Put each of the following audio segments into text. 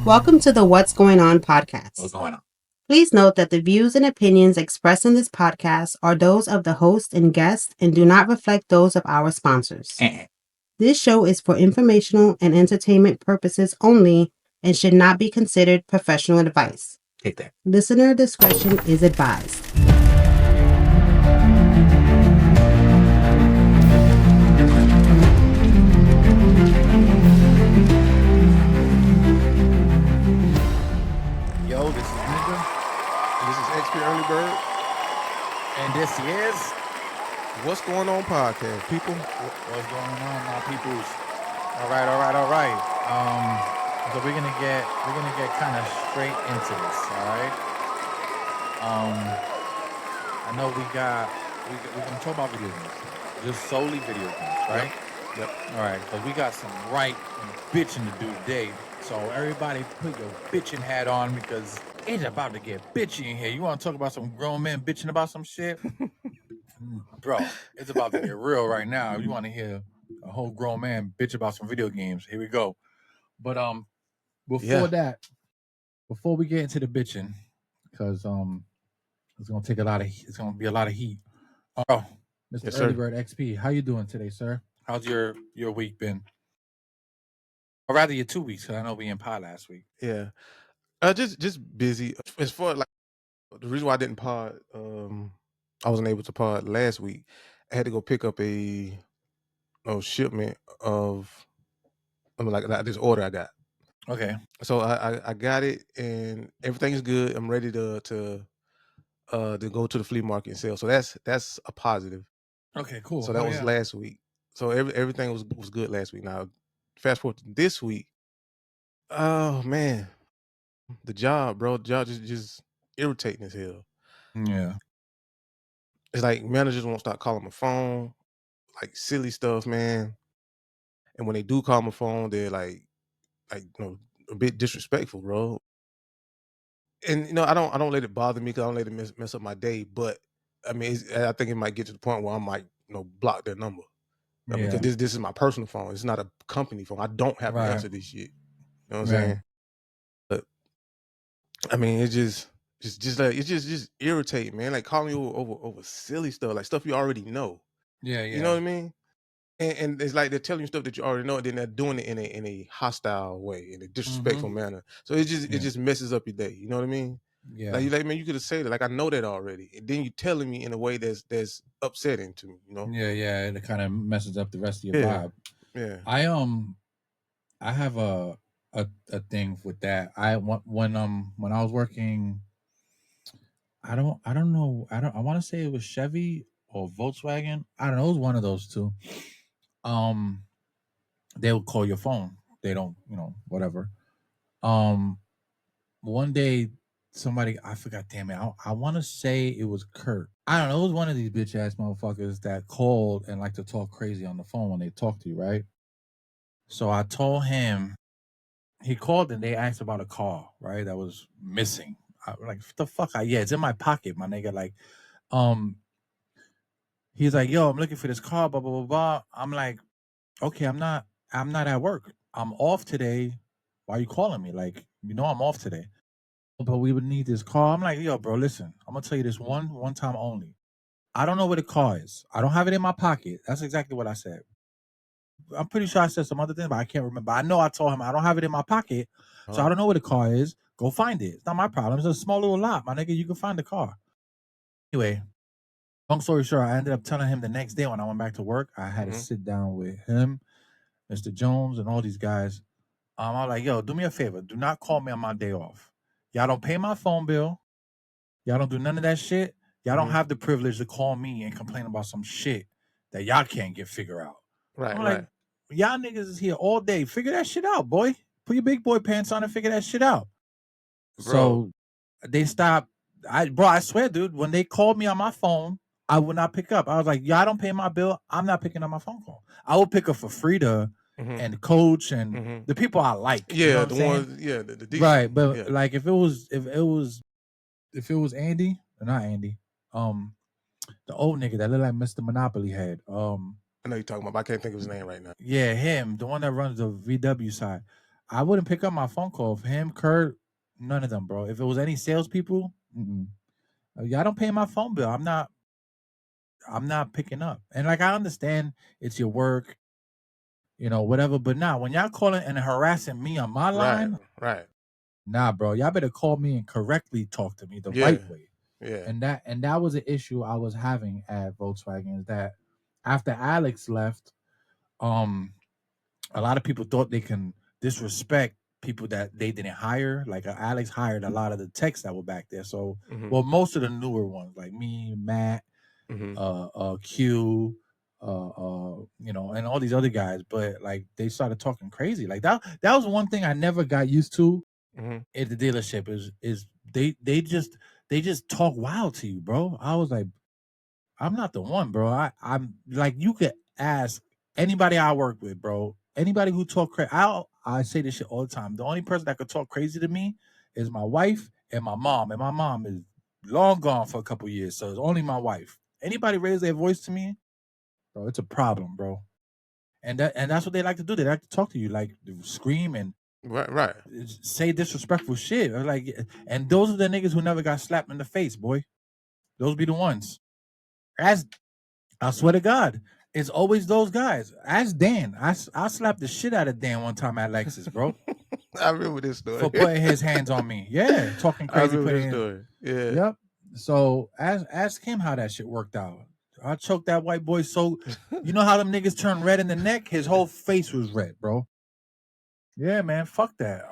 Welcome to the What's Going On podcast. What's going on? Please note that the views and opinions expressed in this podcast are those of the host and guest and do not reflect those of our sponsors. This show is for informational and entertainment purposes only and should not be considered professional advice. Take that. Listener discretion is advised. Yo, this is Nigga. This is XP Early Bird. And this is What's Going On podcast, people? What's Going On, my peoples. All right. So we're gonna get kind of straight into this. All right. I know we're gonna talk about video games, just solely video games, right? Yep. All right, because we got some right bitching to do today. So everybody put your bitching hat on because it's about to get bitchy in here. You want to talk about some grown men bitching about some shit? Bro, it's about to get real right now. If you want to hear a whole grown man bitch about some video games, here we go. But before we get into the bitching, because it's gonna be a lot of heat. Oh, Mr. Yes, Early sir. Bird XP, how you doing today, sir? How's your week been? Or rather your 2 weeks, because I know we in pod last week. Yeah. Just busy. As far like the reason why I didn't pod, I wasn't able to pod last week. I had to go pick up a shipment of like this order I got. Okay. So I got it and everything is good. I'm ready to go to the flea market and sell. So that's a positive. Okay, cool. So that was last week. So everything was good last week. Now fast forward to this week. Oh man, the job, bro. The job just irritating as hell. Yeah. It's like managers won't stop calling my phone, like silly stuff, man. And when they do call my phone, they're like a bit disrespectful, bro. And I don't let it bother me because I don't let it mess up my day. But I mean, I think it might get to the point where I might block their number. I mean, because this is my personal phone. It's not a company phone. I don't have to answer this shit. You know what I'm saying? But I mean, it's just irritating, man. Like calling you over silly stuff, like stuff you already know. Yeah. You know what I mean? And it's like they're telling you stuff that you already know, and then they're doing it in a hostile way, in a disrespectful manner. So it just messes up your day. You know what I mean? Yeah. Like man, you could have said it. Like I know that already, and then you telling me in a way that's upsetting to me. Yeah. It kind of messes up the rest of your vibe. Yeah. I have a thing with that. When I was working, I don't know. I want to say it was Chevy or Volkswagen. I don't know. It was one of those two. They would call your phone. They don't, whatever. One day somebody, I forgot, damn it. I want to say it was Kurt. I don't know. It was one of these bitch ass motherfuckers that called and like to talk crazy on the phone when they talk to you, right? So I told him, he called and they asked about a car, right? That was missing. I was like, what the fuck? Yeah, it's in my pocket, my nigga. Like, he's like, yo, I'm looking for this car, blah, blah, blah, blah. I'm like, okay, I'm not at work. I'm off today. Why are you calling me? Like, I'm off today. But we would need this car. I'm like, yo, bro, listen, I'm gonna tell you this one time only. I don't know where the car is. I don't have it in my pocket. That's exactly what I said. I'm pretty sure I said some other things, but I can't remember. I know I told him I don't have it in my pocket, so I don't know where the car is. Go find it. It's not my problem. It's a small little lot, my nigga. You can find the car. Anyway, long story short, I ended up telling him the next day when I went back to work. I had to sit down with him, Mr. Jones, and all these guys. I was like, yo, do me a favor. Do not call me on my day off. Y'all don't pay my phone bill. Y'all don't do none of that shit. Y'all don't have the privilege to call me and complain about some shit that y'all can't figure out. Right, I'm like, y'all niggas is here all day. Figure that shit out, boy. Put your big boy pants on and figure that shit out. Bro. So they stopped. I swear, dude, when they called me on my phone, I would not pick up. I was like, y'all don't pay my bill. I'm not picking up my phone call. I will pick up for Frida and Coach and the people I like. Yeah, you know the ones, the decent. Right, but like if it was Andy, or not Andy, the old nigga that looked like Mr. Monopoly head. I know you're talking about, but I can't think of his name right now. Yeah, him, the one that runs the VW side. I wouldn't pick up my phone call. For him, Kurt, none of them, bro. If it was any salespeople, y'all don't pay my phone bill. I'm not picking up. And like, I understand it's your work, whatever. But nah, when y'all calling and harassing me on my line, right. Nah, bro, y'all better call me and correctly talk to me the right way. Yeah. And that was an issue I was having at Volkswagen, is that after Alex left, a lot of people thought they can disrespect people that they didn't hire. Like Alex hired a lot of the techs that were back there. So, well, most of the newer ones, like me, Matt, Q, and all these other guys. But like, they started talking crazy. Like that was one thing I never got used to at the dealership. Is they just talk wild to you, bro. I was like, I'm not the one, bro. I'm like, you could ask anybody I work with, bro. Anybody who talk crazy. I say this shit all the time. The only person that could talk crazy to me is my wife and my mom. And my mom is long gone for a couple years, so it's only my wife. Anybody raise their voice to me, bro, it's a problem, bro. And that's what they like to do. They like to talk to you, like scream and right. say disrespectful shit. Like, and those are the niggas who never got slapped in the face, boy. Those be the ones. I swear to God, it's always those guys. Ask Dan. I slapped the shit out of Dan one time at Lexus, bro. I remember this story. For putting his hands on me. Yeah, talking crazy. I remember this story. Yeah. Yep. So ask him how that shit worked out. I choked that white boy so, you know how them niggas turn red in the neck? His whole face was red, bro. Yeah, man, fuck that.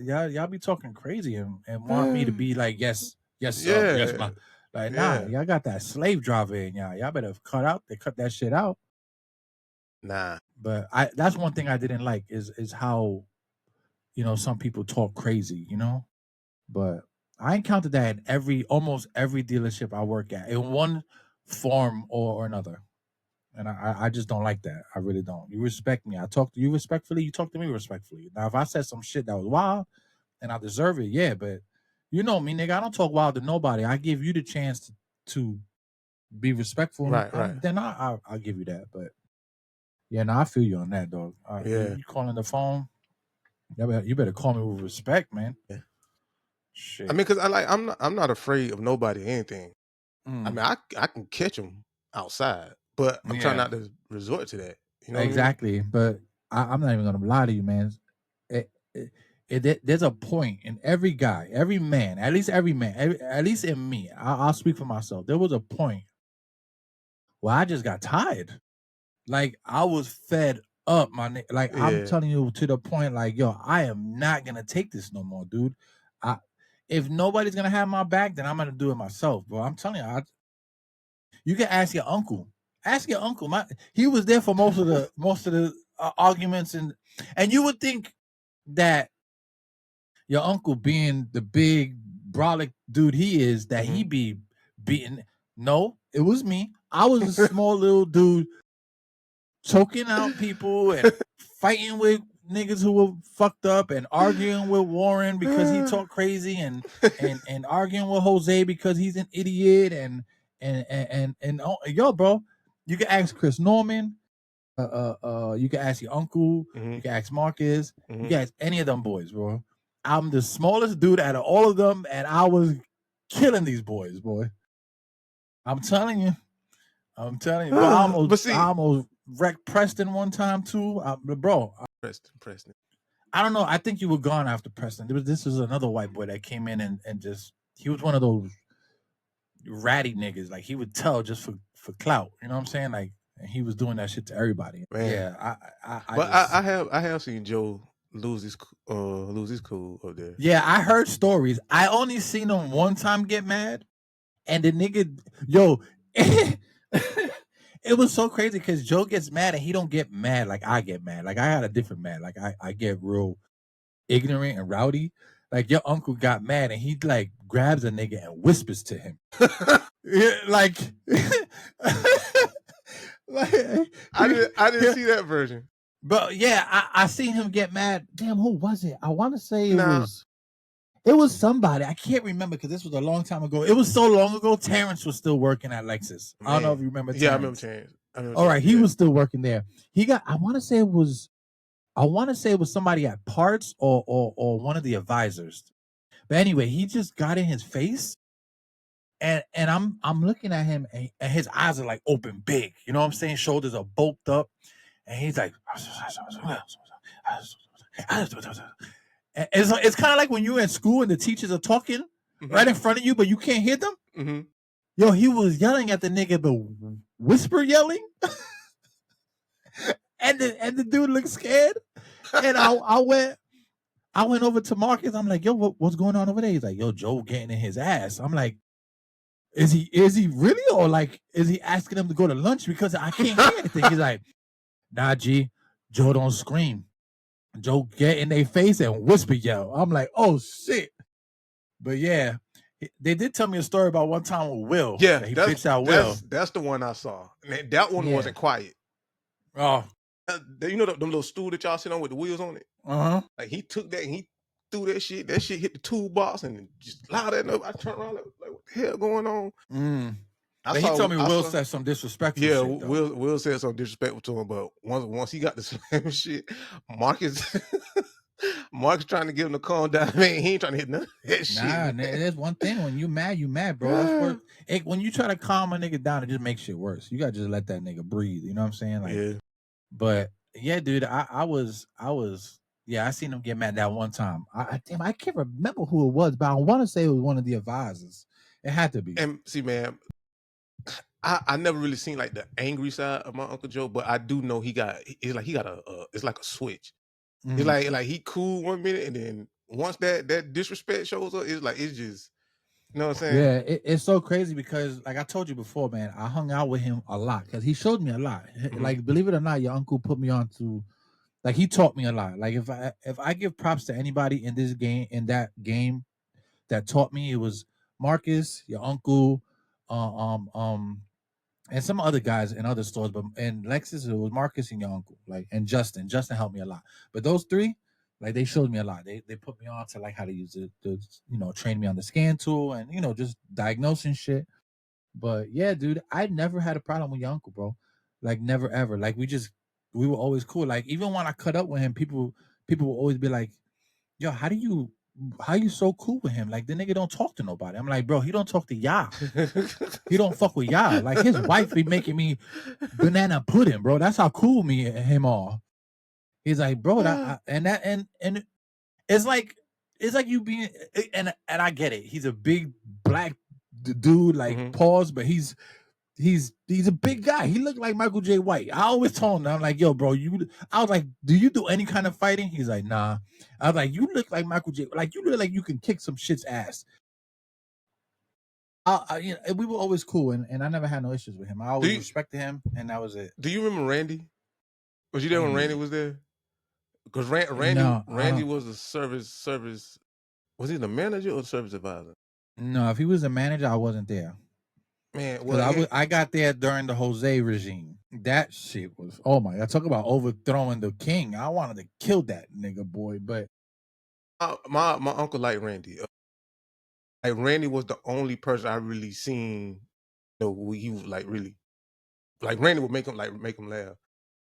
Y'all be talking crazy and want me to be like, yes, sir, yes, ma. Like, nah, y'all got that slave driver in y'all. Y'all better cut that shit out. Nah. But that's one thing I didn't like is how, some people talk crazy, But I encountered that in almost every dealership I work at in one form or another. And I just don't like that. I really don't. You respect me. I talk to you respectfully. You talk to me respectfully. Now, if I said some shit that was wild and I deserve it, yeah. But you know me, nigga. I don't talk wild to nobody. I give you the chance to be respectful. Right. Then I'll give you that. But yeah, no, I feel you on that, dog. You calling the phone? You better call me with respect, man. Yeah. Shit. I mean, because I'm not afraid of nobody or anything. I mean, I can catch them outside. But I'm trying not to resort to that. You know exactly. what I mean? But I'm not even going to lie to you, man. There's a point in every guy, every man, at least in me. I'll speak for myself. There was a point where I just got tired. Like, I was fed up, my nigga. Like, I'm telling you, to the point, like, yo, I am not going to take this no more, dude. If nobody's going to have my back, then I'm going to do it myself, bro. I'm telling you, you can ask your uncle. Ask your uncle. He was there for most of the arguments, and you would think that your uncle, being the big brolic dude he is, that he be beating. No, it was me. I was a small little dude choking out people and fighting with niggas who were fucked up and arguing with Warren because he talked crazy and arguing with Jose because he's an idiot and yo, bro, you can ask Chris Norman, you can ask your uncle, you can ask Marcus, you can ask any of them boys, bro. I'm the smallest dude out of all of them, and I was killing these boys, boy. I'm telling you. But I almost wrecked Preston one time too, bro. Preston. I don't know. I think you were gone after Preston. This was another white boy that came in and just, he was one of those ratty niggas. Like, he would tell just for clout. You know what I'm saying? Like, and he was doing that shit to everybody. Man. Yeah, I have seen Joe lose his cool up there. Yeah, I heard stories. I only seen him one time get mad, and the nigga, yo, it was so crazy because Joe gets mad and he don't get mad like I get mad. Like, I had a different mad. Like, I get real ignorant and rowdy. Like, your uncle got mad and he like grabs a nigga and whispers to him. Yeah, like, I didn't see that version. But yeah, I seen him get mad. Damn, who was it? I want to say it was somebody. I can't remember because this was a long time ago. It was so long ago. Terrence was still working at Lexus. Man. I don't know if you remember Terrence. Yeah, I remember Terrence. All right, he was still working there. I want to say it was I want to say it was somebody at Parts or one of the advisors. But anyway, he just got in his face, and I'm looking at him, and his eyes are like open big. You know what I'm saying? Shoulders are bulked up, and he's like, and it's kind of like when you're in school and the teachers are talking right in front of you, but you can't hear them. Yo, he was yelling at the nigga, but whisper yelling. and the dude looked scared. And I went over to Marcus. I'm like, yo, what's going on over there? He's like, yo, Joe getting in his ass. I'm like, is he really? Or like, is he asking him to go to lunch because I can't hear anything? He's like, nah, G, Joe don't scream. Joe get in their face and whisper yell. I'm like, oh shit. But yeah, they did tell me a story about one time with Will. Yeah, he bitched out Will. That's the one I saw. And that one wasn't quiet. Oh, you know them little stool that y'all sit on with the wheels on it? Like he took that and he threw that shit. That shit hit the toolbox and just loud that up. I turned around like what the hell going on? He told me Will said some disrespectful shit. Yeah, though. Will said something disrespectful to him, but once he got the slam shit, Marcus trying to get him to calm down. Man, he ain't trying to hit none of that shit. Nah, there's one thing. When you mad, bro. That's when you try to calm a nigga down, it just makes shit worse. You gotta just let that nigga breathe. You know what I'm saying? Like, yeah. But yeah, dude, I seen him get mad that one time. I can't remember who it was, but I want to say it was one of the advisors. It had to be. And see, man, I never really seen like the angry side of my Uncle Joe, but I do know it's like a switch. It's like he cool one minute, and then once that disrespect shows up, it's just, you know what I'm saying? Yeah, it's so crazy because, like I told you before, man, I hung out with him a lot because he showed me a lot. Like, believe it or not, your uncle put me on to, like, he taught me a lot. Like, if I give props to anybody in that game that taught me, it was Marcus, your uncle, and some other guys in other stores, but in Lexus, it was Marcus and your uncle, like, and Justin. Justin helped me a lot. But those three, like, they showed me a lot. They put me on to like how to use it, train me on the scan tool and just diagnosing shit. But yeah, dude, I never had a problem with your uncle, bro. Like, never ever. Like, we were always cool. Like, even when I cut up with him, people will always be like, yo, how you so cool with him? Like, the nigga don't talk to nobody. I'm like, bro, he don't talk to y'all. He don't fuck with y'all. Like, his wife be making me banana pudding, bro. That's how cool me and him are. He's like, bro, and it's like you being, and I get it. He's a big black dude, like, pause, but he's a big guy. He looked like Michael J. White. I always told him, I'm like, yo, bro, I was like, do you do any kind of fighting? He's like, nah. I was like, you look like Michael J. Like, you look like you can kick some shit's ass. We were always cool, and I never had no issues with him. I always respected him, and that was it. Do you remember Randy? Was you there when Randy was there? Because Randy was a service. Was he the manager or the service advisor? No, if he was a manager, I wasn't there. Man, well, I got there during the Jose regime. That shit was, oh my God, talk about overthrowing the king. I wanted to kill that nigga boy, but my uncle liked Randy. Like, Randy was the only person I really seen. He was like really, like, Randy would make him laugh.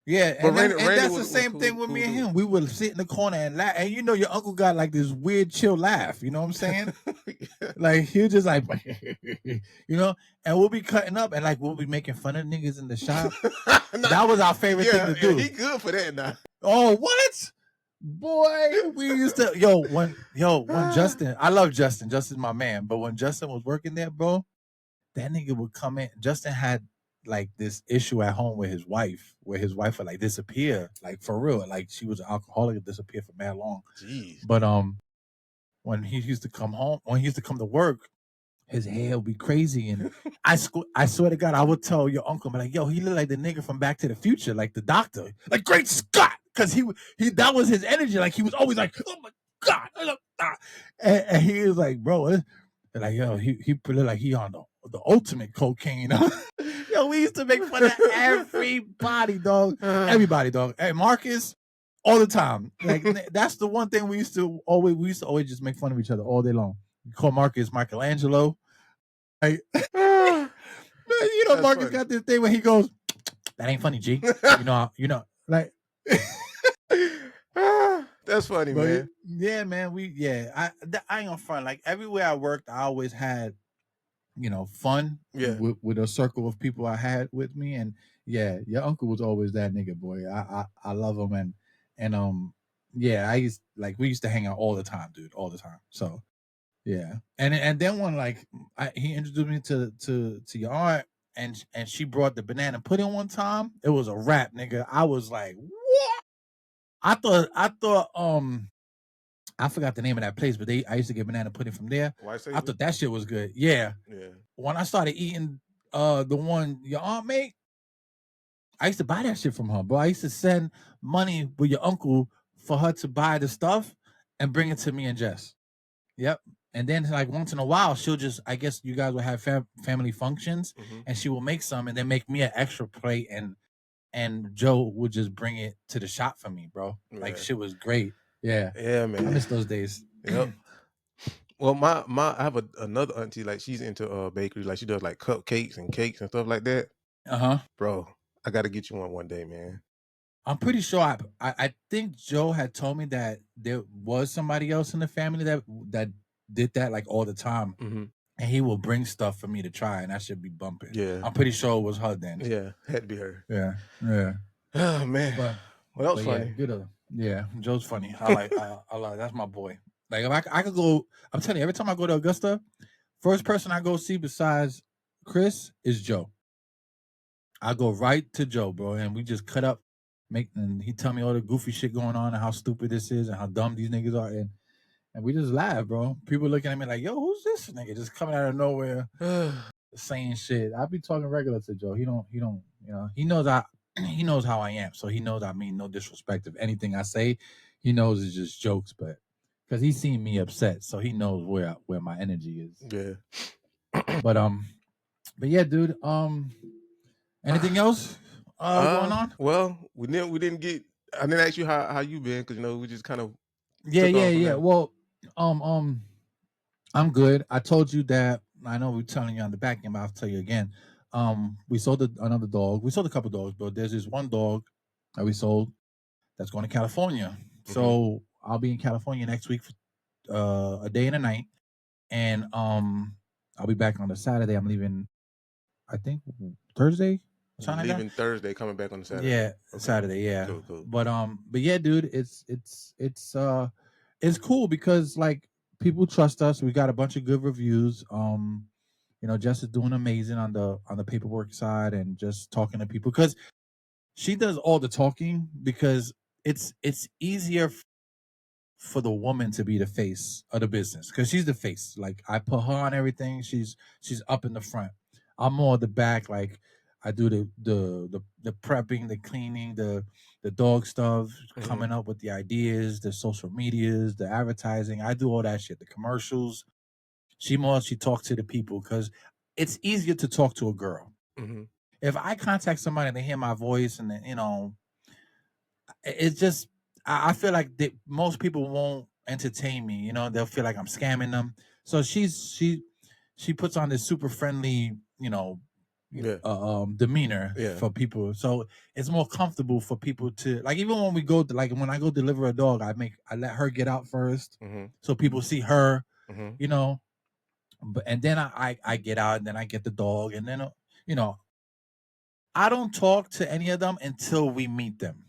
Yeah, but Randy that's the same cool, thing with me and him. We would sit in the corner and laugh, and your uncle got like this weird chill laugh. You know what I'm saying? Yeah. Like, he was just like, and we'll be cutting up and like we'll be making fun of niggas in the shop. That was our favorite thing to do. He good for that now. Oh, what? Boy, we used to when Justin, I love Justin. Justin's my man. But when Justin was working there, bro, that nigga would come in. Justin had like this issue at home with his wife, where his wife would like disappear, like for real. Like, she was an alcoholic and disappeared for mad long. Jeez. But when he used to come home, when he used to come to work, his hair would be crazy. And I swear to God, I would tell your uncle, but like, yo, he looked like the nigga from Back to the Future, like the doctor. Like, great Scott! Because he that was his energy. Like, he was always like, oh my God. And he was like, bro, like, yo, he put it like he on the ultimate cocaine. Yo, we used to make fun of everybody, dog. Everybody, dog. Hey, Marcus, all the time. Like, that's the one thing we used to always just make fun of each other all day long. We call Marcus Michelangelo. Like, Marcus funny. Got this thing where he goes, that ain't funny, G. Like. That's funny, But man. yeah, man, I ain't gonna front. Like everywhere I worked, I always had, fun Yeah. with a circle of people I had with me. And yeah, your uncle was always that nigga, boy. I love him. And yeah, we used to hang out all the time, dude, all the time. So yeah. And then when he introduced me to your aunt, and she brought the banana pudding one time, it was a wrap, nigga. I was like, what? I thought I forgot the name of that place, but I used to get banana pudding from there. I thought that shit was good. Yeah. Yeah. When I started eating the one your aunt made, I used to buy that shit from her, bro. I used to send money with your uncle for her to buy the stuff and bring it to me and Jess. Yep. And then like once in a while, she'll just, I guess you guys will have family functions, and she will make some and then make me an extra plate, and Joe would just bring it to the shop for me, bro. Like shit was great. Yeah. Yeah, man. I miss those days. Yep. Well, I have another auntie, like she's into bakery, like she does like cupcakes and cakes and stuff like that. Bro, I got to get you one day, man. I'm pretty sure I think Joe had told me that there was somebody else in the family that did that like all the time. And he will bring stuff for me to try, and I should be bumping. Yeah. I'm pretty sure it was her then. Yeah, had to be her. Yeah. Yeah. Oh man. Well, that was funny. Yeah, good. Yeah, Joe's funny. I like that's my boy. Like if I could go, I'm telling you, every time I go to Augusta, first person I go see besides Chris is Joe. I go right to Joe, bro, and we just cut up, and he tell me all the goofy shit going on and how stupid this is and how dumb these niggas are, and we just laugh, bro. People looking at me like, yo, who's this nigga just coming out of nowhere saying shit. I be talking regular to Joe. He don't, he knows he knows how I am, so he knows I mean no disrespect. If anything I say, he knows it's just jokes, but because he's seen me upset, so he knows where my energy is. Yeah. But yeah, dude. Anything else going on? Well, we didn't get. I didn't ask you how you been, because we just kind of. Yeah. Well, I'm good. I told you that. I know we're telling you on the back end, but I'll tell you again. We sold another dog. We sold a couple dogs, but there's this one dog that we sold that's going to California. So I'll be in California next week for a day and a night, and I'll be back on the Saturday. I'm leaving, I think Thursday. Leaving Thursday, coming back on the Saturday. Yeah, Saturday. Yeah. Cool. But yeah, dude, it's cool because like people trust us. We got a bunch of good reviews. Jess is doing amazing on the paperwork side and just talking to people, because she does all the talking, because it's easier for the woman to be the face of the business, because she's the face. Like I put her on everything. She's up in the front. I'm more the back. Like I do the prepping, the cleaning, the dog stuff, coming up with the ideas, the social medias, the advertising. I do all that shit, the commercials. She talks to the people, because it's easier to talk to a girl. If I contact somebody and they hear my voice, and then, it's just, I feel like most people won't entertain me. They'll feel like I'm scamming them. So she puts on this super friendly, demeanor for people. So it's more comfortable for people to, like, even when we go to, like, when I go deliver a dog, I let her get out first, so people see her, and then I get out, and then I get the dog, and then I don't talk to any of them until we meet them.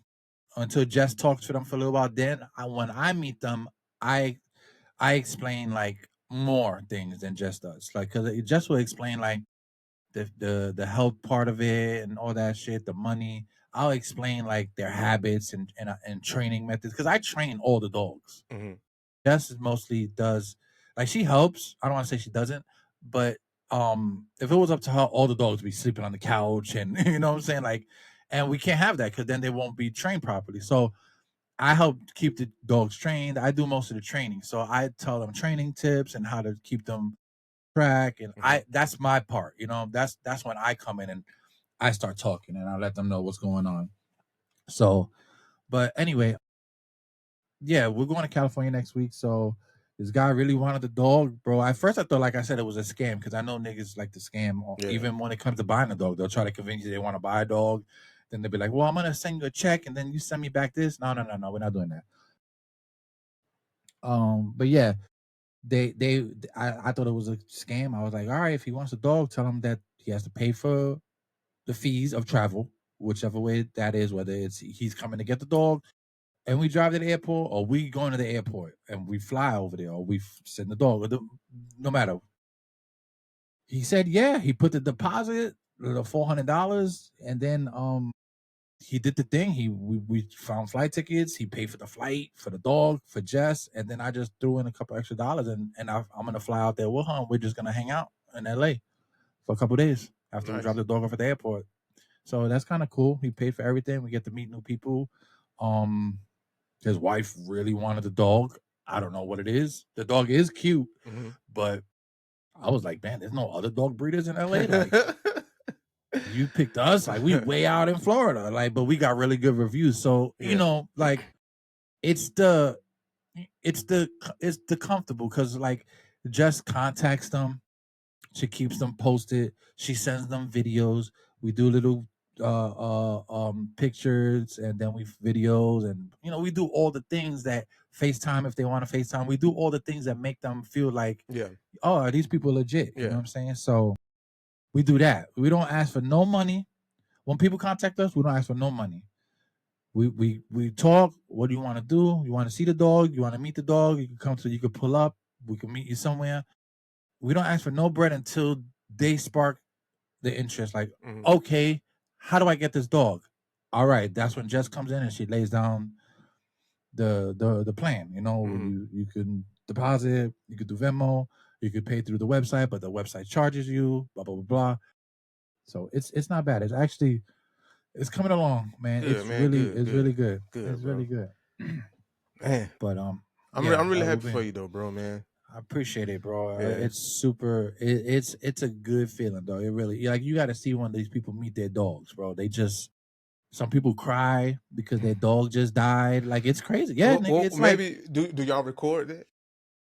Until Jess talks to them for a little while. Then when I meet them, I explain like more things than Jess does. Like, because Jess will explain like the health part of it and all that shit, the money. I'll explain like their habits and training methods, because I train all the dogs. Jess mostly does, like, she helps. I don't want to say she doesn't, but if it was up to her, all the dogs would be sleeping on the couch, and you know what I'm saying, like. And we can't have that, because then they won't be trained properly. So I help keep the dogs trained. I do most of the training. So I tell them training tips and how to keep them track. And that's my part. That's when I come in and I start talking, and I let them know what's going on. So, but anyway, yeah, we're going to California next week. So this guy really wanted the dog, bro. At first I thought, like I said, it was a scam, because I know niggas like to scam. Even when it comes to buying a dog, they'll try to convince you they want to buy a dog. Then they'll be like, well, I'm going to send you a check, and then you send me back this. No, we're not doing that. But yeah, I thought it was a scam. I was like, all right, if he wants a dog, tell him that he has to pay for the fees of travel, whichever way that is, whether it's he's coming to get the dog and we drive to the airport, or we going to the airport and we fly over there, or we send the dog, no matter. He said, yeah, he put the deposit, the $400, and then he did the thing. We found flight tickets. He paid for the flight, for the dog, for Jess, and then I just threw in a couple extra dollars, and I'm gonna fly out there with him. We're just gonna hang out in LA for a couple of days after we drop the dog off at the airport. So that's kind of cool. He paid for everything. We get to meet new people. His wife really wanted the dog. I don't know what it is. The dog is cute, but I was like, man, there's no other dog breeders in LA. Like, you picked us. Like, we way out in Florida. Like, but we got really good reviews. So you know, like, it's the comfortable, because like Jess contacts them. She keeps them posted. She sends them videos. We do little pictures, and then we videos, and you know, we do all the things that FaceTime if they want to FaceTime. We do all the things that make them feel like, oh, are these people legit? You know what I'm saying? So we do that. We don't ask for no money. When people contact us, we don't ask for no money. We talk. What do you want to do? You want to see the dog? You want to meet the dog? You can come to. You can pull up. We can meet you somewhere. We don't ask for no bread until they spark the interest. Like, okay, how do I get this dog? All right, that's when Jess comes in and she lays down the plan. You know, you can deposit, you could do Venmo, you could pay through the website, but the website charges you, blah blah blah blah. So it's not bad. It's actually coming along, man. Good, it's man, really good. It's bro. Really good. Man, but I'm really happy for you though, bro, man. I appreciate it, bro. Yeah. It's super. It's a good feeling, though. It really, like, you got to see when these people meet their dogs, bro. Some people cry because their dog just died. Like, it's crazy. Yeah, well, it's maybe like, do y'all record that?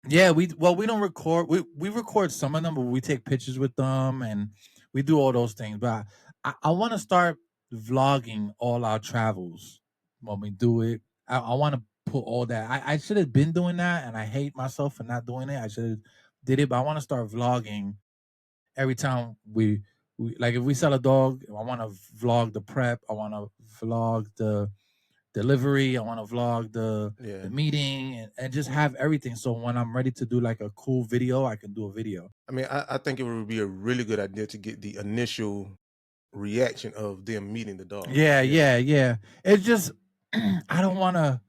Yeah, we don't record. We record some of them, but we take pictures with them and we do all those things. But I want to start vlogging all our travels when we do it. I want to put all that. I should have been doing that, and I hate myself for not doing it. I should have did it, but I want to start vlogging every time we like, if we sell a dog, I want to vlog the prep. I want to vlog the delivery. I want to vlog the meeting, and just have everything. So when I'm ready to do like a cool video, I can do a video. I mean, I think it would be a really good idea to get the initial reaction of them meeting the dog. Yeah. It's just, I don't want to.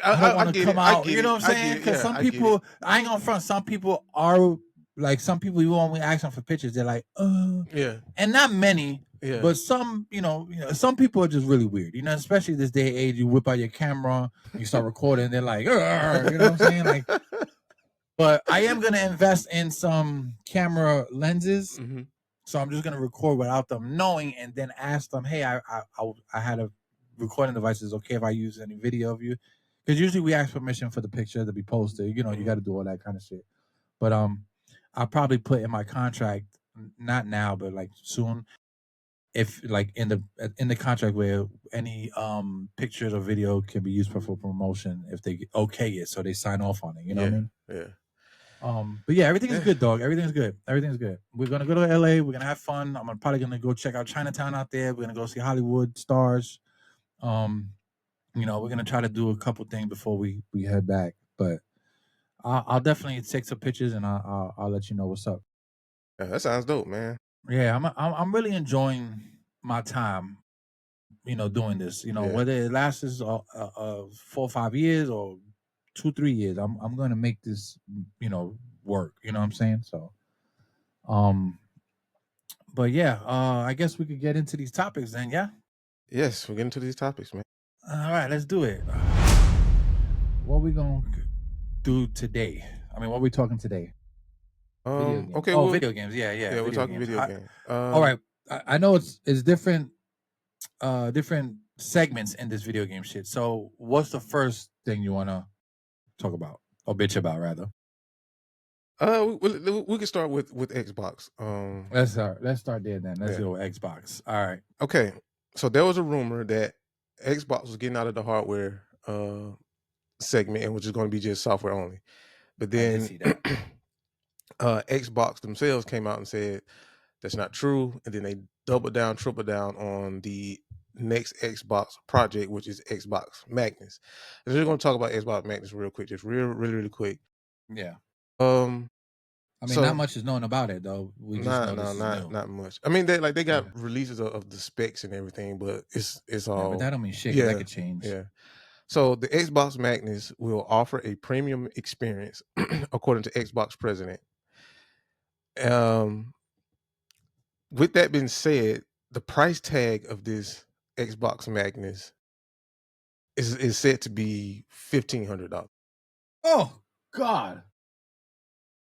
I don't want to come out. You know what I'm saying? Because some people, I ain't gonna front. Some people are like, some people, even when we ask them for pictures, they're like, and not many. Yeah. But some, you know, some people are just really weird, you know, especially this day and age. You whip out your camera, you start recording, they're like, you know what I'm saying? Like, but I am going to invest in some camera lenses. So I'm just going to record without them knowing, and then ask them, hey, I had a recording device. Is okay if I use any video of you? Because usually we ask permission for the picture to be posted. You know, you got to do all that kind of shit. But I'll probably put in my contract, not now, but like soon, if like in the contract, where any pictures or video can be used for promotion if they okay it, so they sign off on it. You know what I mean? Yeah. But yeah, everything is good, dog. Everything's good. Everything's good. We're gonna go to LA. We're gonna have fun. I'm probably gonna go check out Chinatown out there. We're gonna go see Hollywood stars. You know, we're gonna try to do a couple things before we head back. But I'll definitely take some pictures, and I'll let you know what's up. Yeah, that sounds dope, man. Yeah, I'm really enjoying my time, you know, doing this. You know, whether it lasts 4 or 5 years or 2-3 years, I'm going to make this, you know, work. You know what I'm saying? So, but yeah, I guess we could get into these topics then. Yeah. Yes, we're getting into these topics, man. All right, let's do it. What are we gonna do today? I mean, what are we talking today? Okay. Video games. Yeah. Yeah, we're talking video games. All right. I know it's different segments in this video game shit. So what's the first thing you want to talk about, or bitch about, rather? We can start with Xbox. Let's start there then. Let's go Xbox. All right. Okay. So there was a rumor that Xbox was getting out of the hardware segment, and which is going to be just software only. But I did then see that. Xbox themselves came out and said that's not true, and then they doubled down, tripled down on the next Xbox project, which is Xbox Magnus. And we're going to talk about Xbox Magnus real quick, just really quick. Yeah. I mean, not much is known about it though. We just know this is new. Not much. I mean, they got releases of the specs and everything, but it's all. Yeah, but that don't mean shit. That could change. Yeah. So the Xbox Magnus will offer a premium experience, according to Xbox president. With that being said, the price tag of this Xbox Magnus is set to be $1,500. Oh God,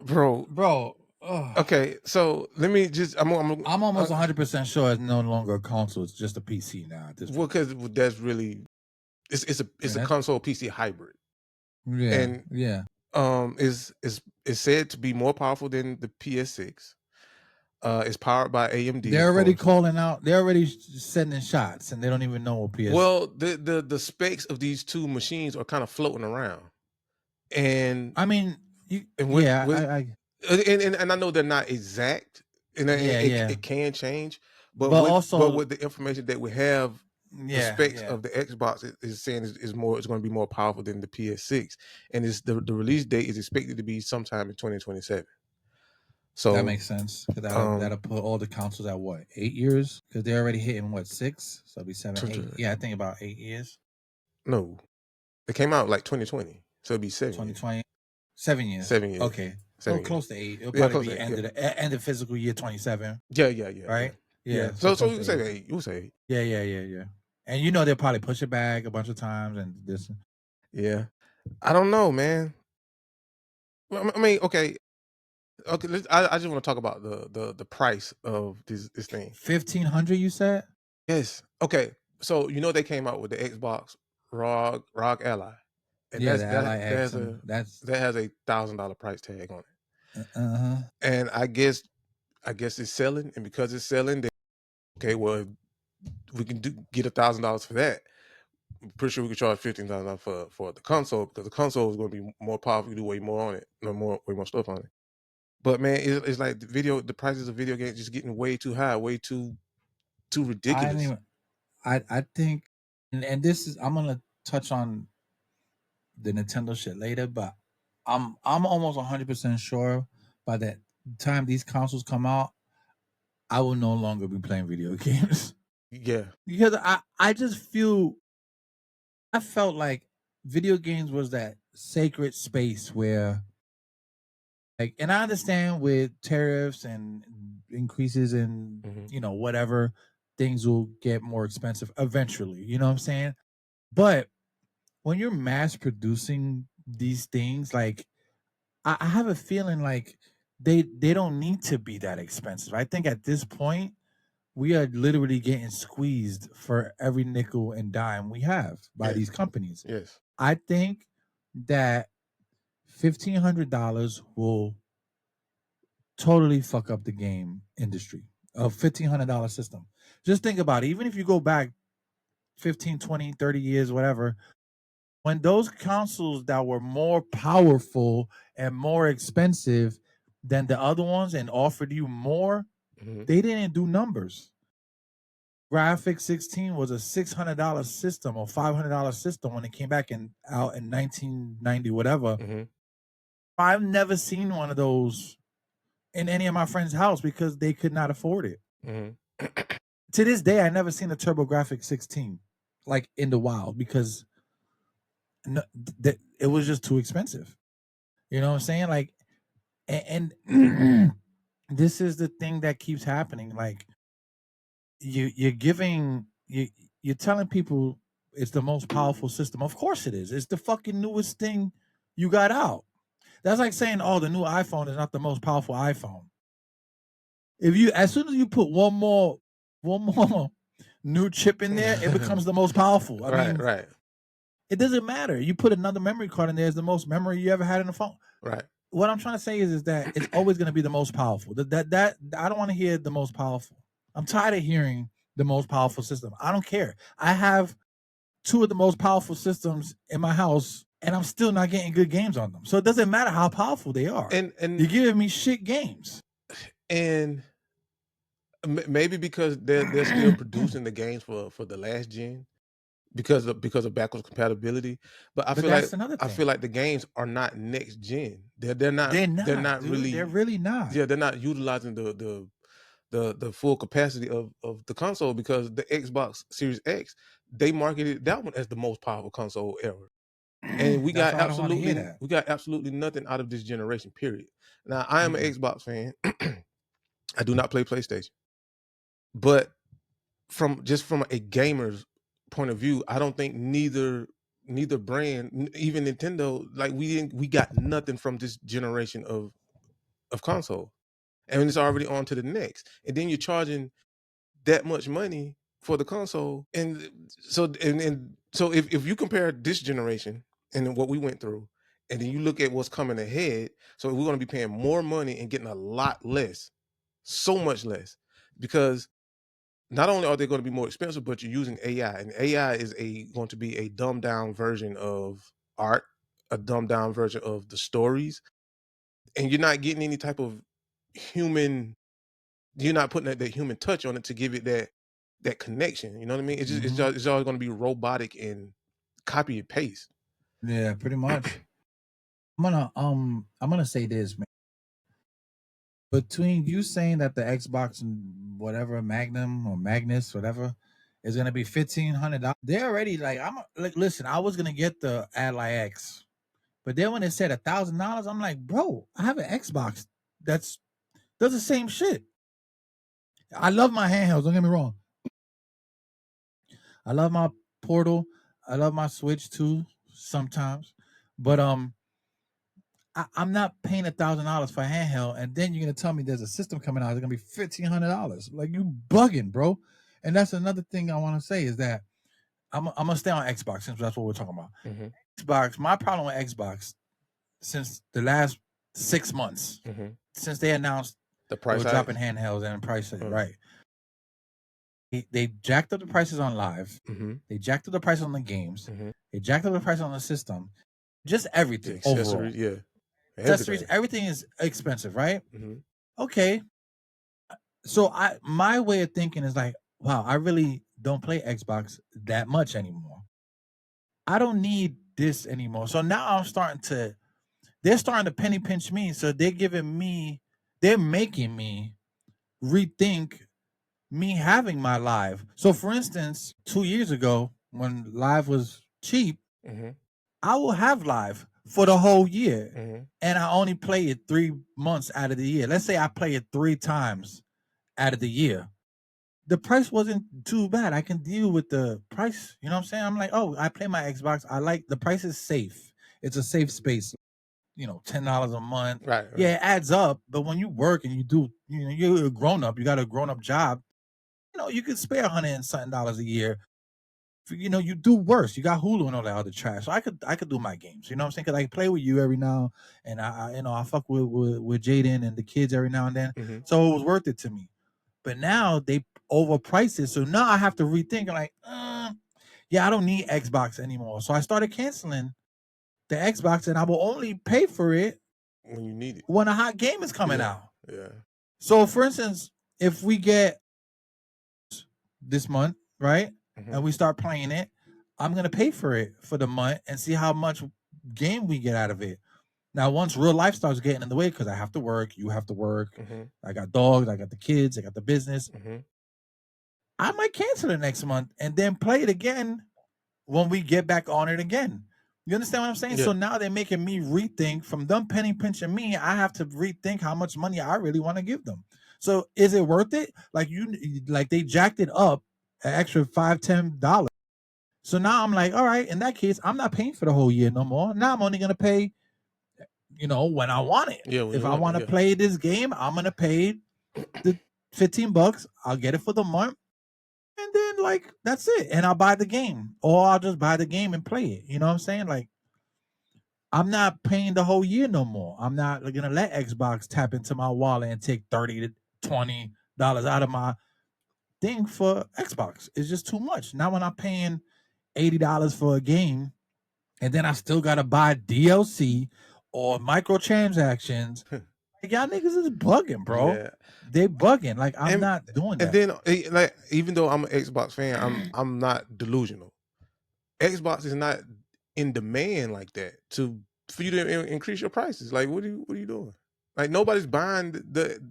bro. Okay, so let me just. I'm almost 100% sure it's no longer a console. It's just a PC now. At this point. Well, because that's really it's a console PC hybrid. Yeah, and yeah. Is said to be more powerful than the PS6. It's powered by AMD. They're already calling out. They're already sending shots, and they don't even know what PS. Well, the specs of these two machines are kind of floating around, and I mean, and I know they're not exact, and it can change, but with the information that we have, the specs of the Xbox is saying is going to be more powerful than the PS6, and the release date is expected to be sometime in 2027. So that makes sense, because that'll put all the consoles at what, 8 years? Because they're already hitting what, 6? So it'll be 7, 8. Yeah, I think about 8 years. No, it came out like 2020, so it'll be 7. 2020, 7 years. 7 years. Okay, so close to 8. It'll probably be end of fiscal year 27. Yeah. Right. Yeah. So you can say 8. You will say 8. Yeah. And they'll probably push it back a bunch of times and this. Yeah, I don't know, man. I mean, okay. I just want to talk about the price of this thing. $1,500, you said? Yes. Okay. So they came out with the Xbox ROG Ally, and the Ally X, that has a $1,000 price tag on it. And I guess it's selling, and because it's selling, okay, well, we can get $1,000 for that. I'm pretty sure we could charge $15,000 for the console, because the console is going to be more powerful. You do way more on it, way more stuff on it. But man, it's like the prices of video games just getting way too high, way too ridiculous. I think, and this is, I'm gonna touch on the Nintendo shit later, but I'm almost 100% sure by the time these consoles come out, I will no longer be playing video games. Yeah, because I just I felt like video games was that sacred space where, like, and I understand with tariffs and increases in whatever, things will get more expensive eventually. You know what I'm saying? But when you're mass producing these things, like, I have a feeling like they don't need to be that expensive. I think at this point we are literally getting squeezed for every nickel and dime we have by these companies. Yes, I think that $1,500 will totally fuck up the game industry. A $1,500 system. Just think about it. Even if you go back 15, 20, 30 years, whatever, when those consoles that were more powerful and more expensive than the other ones and offered you more, they didn't do numbers. Graphics 16 was a $600 system or $500 system when it came back out in 1990, whatever. I've never seen one of those in any of my friends' house because they could not afford it. To this day, I never seen a TurboGrafx 16 like in the wild, because it was just too expensive. You know what I'm saying? Like, and this is the thing that keeps happening. Like, you're telling people it's the most powerful system. Of course it is. It's the fucking newest thing you got out. That's like saying, oh, the new iPhone is not the most powerful iPhone. As soon as you put one more new chip in there, it becomes the most powerful. I mean, it doesn't matter. You put another memory card in there, it's the most memory you ever had in a phone. Right. What I'm trying to say is that it's always going to be the most powerful. That I don't want to hear the most powerful. I'm tired of hearing the most powerful system. I don't care. I have 2 of the most powerful systems in my house and I'm still not getting good games on them. So it doesn't matter how powerful they are. And You're giving me shit games. And maybe because they're still producing the games for the last gen because of backwards compatibility. But I feel like the games are not next gen. They're not dude. really. They're really not. Yeah, they're not utilizing the full capacity of the console, because the Xbox Series X, they marketed that one as the most powerful console ever. And we got absolutely nothing out of this generation, period. Now, I am an Xbox fan. I do not play PlayStation. But from a gamer's point of view, I don't think neither brand, even Nintendo, like we got nothing from this generation of console. And it's already on to the next. And then you're charging that much money for the console. And so if you compare this generation and what we went through, and then you look at what's coming ahead, so we're going to be paying more money and getting a lot less, so much less, because not only are they going to be more expensive, but you're using AI, and AI is going to be a dumbed down version of art, a dumbed down version of the stories, and you're not getting any type of human. You're not putting that human touch on it to give it that connection. You know what I mean? It's just it's always going to be robotic and copy and paste. Yeah, pretty much. I'm gonna say this, man. Between you saying that the Xbox and whatever Magnum or Magnus, whatever, is gonna be $1,500, they're already like, listen, I was gonna get the Ally X, but then when it said $1,000, I'm like, bro, I have an Xbox does the same shit. I love my handhelds, don't get me wrong. I love my Portal. I love my Switch too sometimes, but I'm not paying $1,000 for a handheld, and then you're gonna tell me there's a system coming out. It's gonna be $1,500. Like, you bugging, bro. And that's another thing I want to say is that I'm gonna stay on Xbox since that's what we're talking about. Xbox. My problem with Xbox since the last 6 months, since they announced the price dropping handhelds and prices, right? They jacked up the prices on live. They jacked up the price on the games. They jacked up the price on the system. Just everything. The accessories, yeah. Accessories, everything is expensive, right? Okay. So my way of thinking is like, wow, I really don't play Xbox that much anymore. I don't need this anymore. So now they're starting to penny pinch me. So they're making me rethink me having my live. So for instance, 2 years ago when live was cheap, I will have live for the whole year, and I only play it 3 months out of the year. Let's say I play it 3 times out of the year. The price wasn't too bad. I can deal with the price. You know what I'm saying? I'm like, oh, I play my Xbox. I like the price is safe. It's a safe space. $10 a month. Right. Yeah, it adds up. But when you work and you do, you're a grown up. You got a grown up job. You could spare $100 and something a year. You do worse. You got Hulu and all that other trash. So I could do my games. You know what I'm saying? Because I can play with you every now, and I fuck with Jaden and the kids every now and then. So it was worth it to me. But now they overpriced it, so now I have to rethink. Like, yeah, I don't need Xbox anymore. So I started canceling the Xbox, and I will only pay for it when you need it, when a hot game is coming out. Yeah. So, for instance, if we get this month, right, and we start playing it, I'm gonna pay for it for the month and see how much game we get out of it. Now, once real life starts getting in the way, because I have to work, you have to work, I got dogs, I got the kids, I got the business, I might cancel it next month and then play it again when we get back on it again. You understand what I'm saying? Yeah. So now they're making me rethink. From them penny pinching me, I have to rethink how much money I really want to give them. So is it worth it? Like they jacked it up an extra $5-10. So now I'm like, all right, in that case, I'm not paying for the whole year no more. Now I'm only gonna pay, when I want it. Yeah, if I want to play this game, I'm gonna pay the $15. I'll get it for the month. And then, that's it. And I'll buy the game. Or I'll just buy the game and play it. You know what I'm saying? Like, I'm not paying the whole year no more. I'm not going to let Xbox tap into my wallet and take $30 to $20 out of my thing for Xbox. It's just too much. Now when I'm paying $80 for a game, and then I still gotta buy DLC or microtransactions. Like, y'all niggas is bugging, bro. Yeah. They bugging. Like, I'm And not doing and that. then like even though I'm an Xbox fan, I'm not delusional. Xbox is not in demand like that for you to increase your prices. Like what are you doing? Like nobody's buying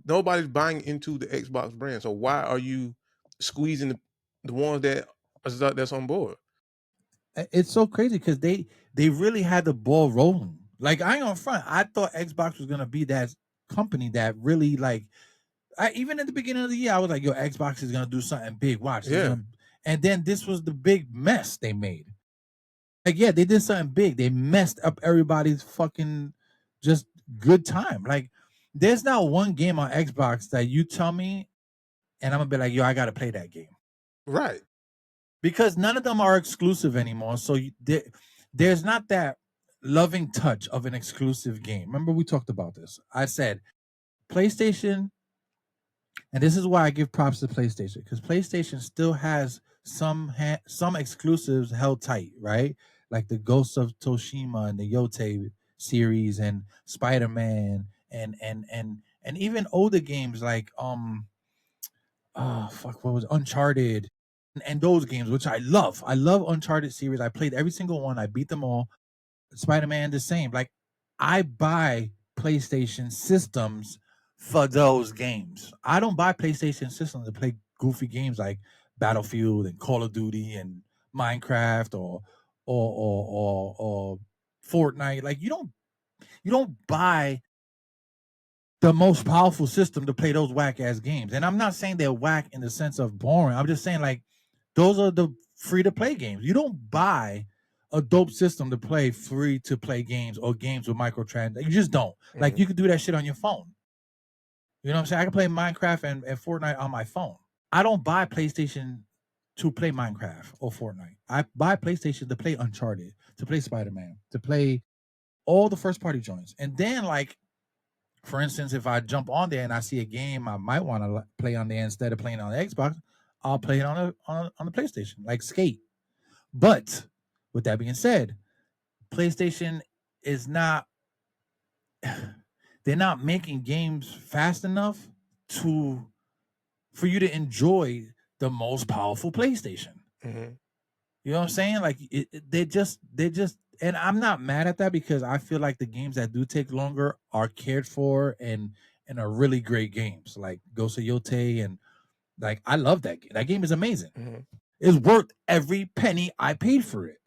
nobody's buying into the Xbox brand. So why are you squeezing the ones that's on board? It's so crazy because they really had the ball rolling. Like, I ain't on front. I thought Xbox was gonna be that company that really, like, even at the beginning of the year, I was like, yo, Xbox is gonna do something big. Watch. Yeah. And then this was the big mess they made. Like, yeah, they did something big. They messed up everybody's fucking just good time. Like, there's not one game on Xbox that you tell me and I'm gonna be like, yo, I gotta play that game. Right. Because none of them are exclusive anymore. So there's not that loving touch of an exclusive game. Remember, we talked about this. I said PlayStation, and this is why I give props to PlayStation, because PlayStation still has some exclusives held tight, right? Like the Ghost of Tsushima and the Yote series and Spider-Man and even older games like what was Uncharted and those games, which I love. I love Uncharted series. I played every single one. I beat them all. Spider-Man the same. Like, I buy PlayStation systems for those games. I don't buy PlayStation systems to play goofy games like Battlefield and Call of Duty and Minecraft or Fortnite. Like, you don't buy the most powerful system to play those whack ass games. And I'm not saying they're whack in the sense of boring. I'm just saying, like, those are the free to play games. You don't buy a dope system to play free to play games or games with microtransactions. You just don't. Like, you could do that shit on your phone. You know what I'm saying? I can play Minecraft and Fortnite on my phone. I don't buy PlayStation to play Minecraft or Fortnite. I buy PlayStation to play Uncharted, to play Spider-Man, to play all the first party joints. And then, like, for instance, if I jump on there and I see a game I might want to play on there instead of playing on the Xbox, I'll play it on the PlayStation, like Skate. But with that being said, PlayStation is not they're not making games fast enough for you to enjoy the most powerful PlayStation. Mm-hmm. You know what I'm saying? Like, they just and I'm not mad at that because I feel like the games that do take longer are cared for and are really great games, like Ghost of Yote, and like, I love that game. That game is amazing. Mm-hmm. It's worth every penny I paid for it.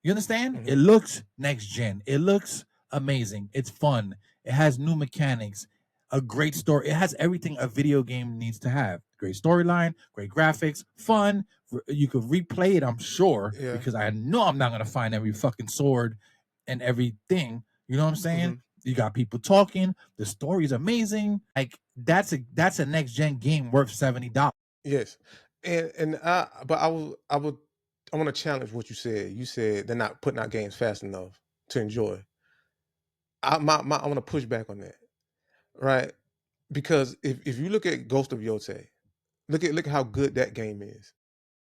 You understand? Mm-hmm. It looks next gen. It looks amazing. It's fun. It has new mechanics, a great story. It has everything a video game needs to have. Great storyline, great graphics, fun. You could replay it, I'm sure, because I know I'm not going to find every fucking sword and everything. You know what I'm saying? Mm-hmm. You got people talking. The story is amazing. Like, that's a next gen game worth $70. Yes. But I want to challenge what you said. You said they're not putting out games fast enough to enjoy. I want to push back on that, right? Because if you look at Ghost of Yote, look at how good that game is,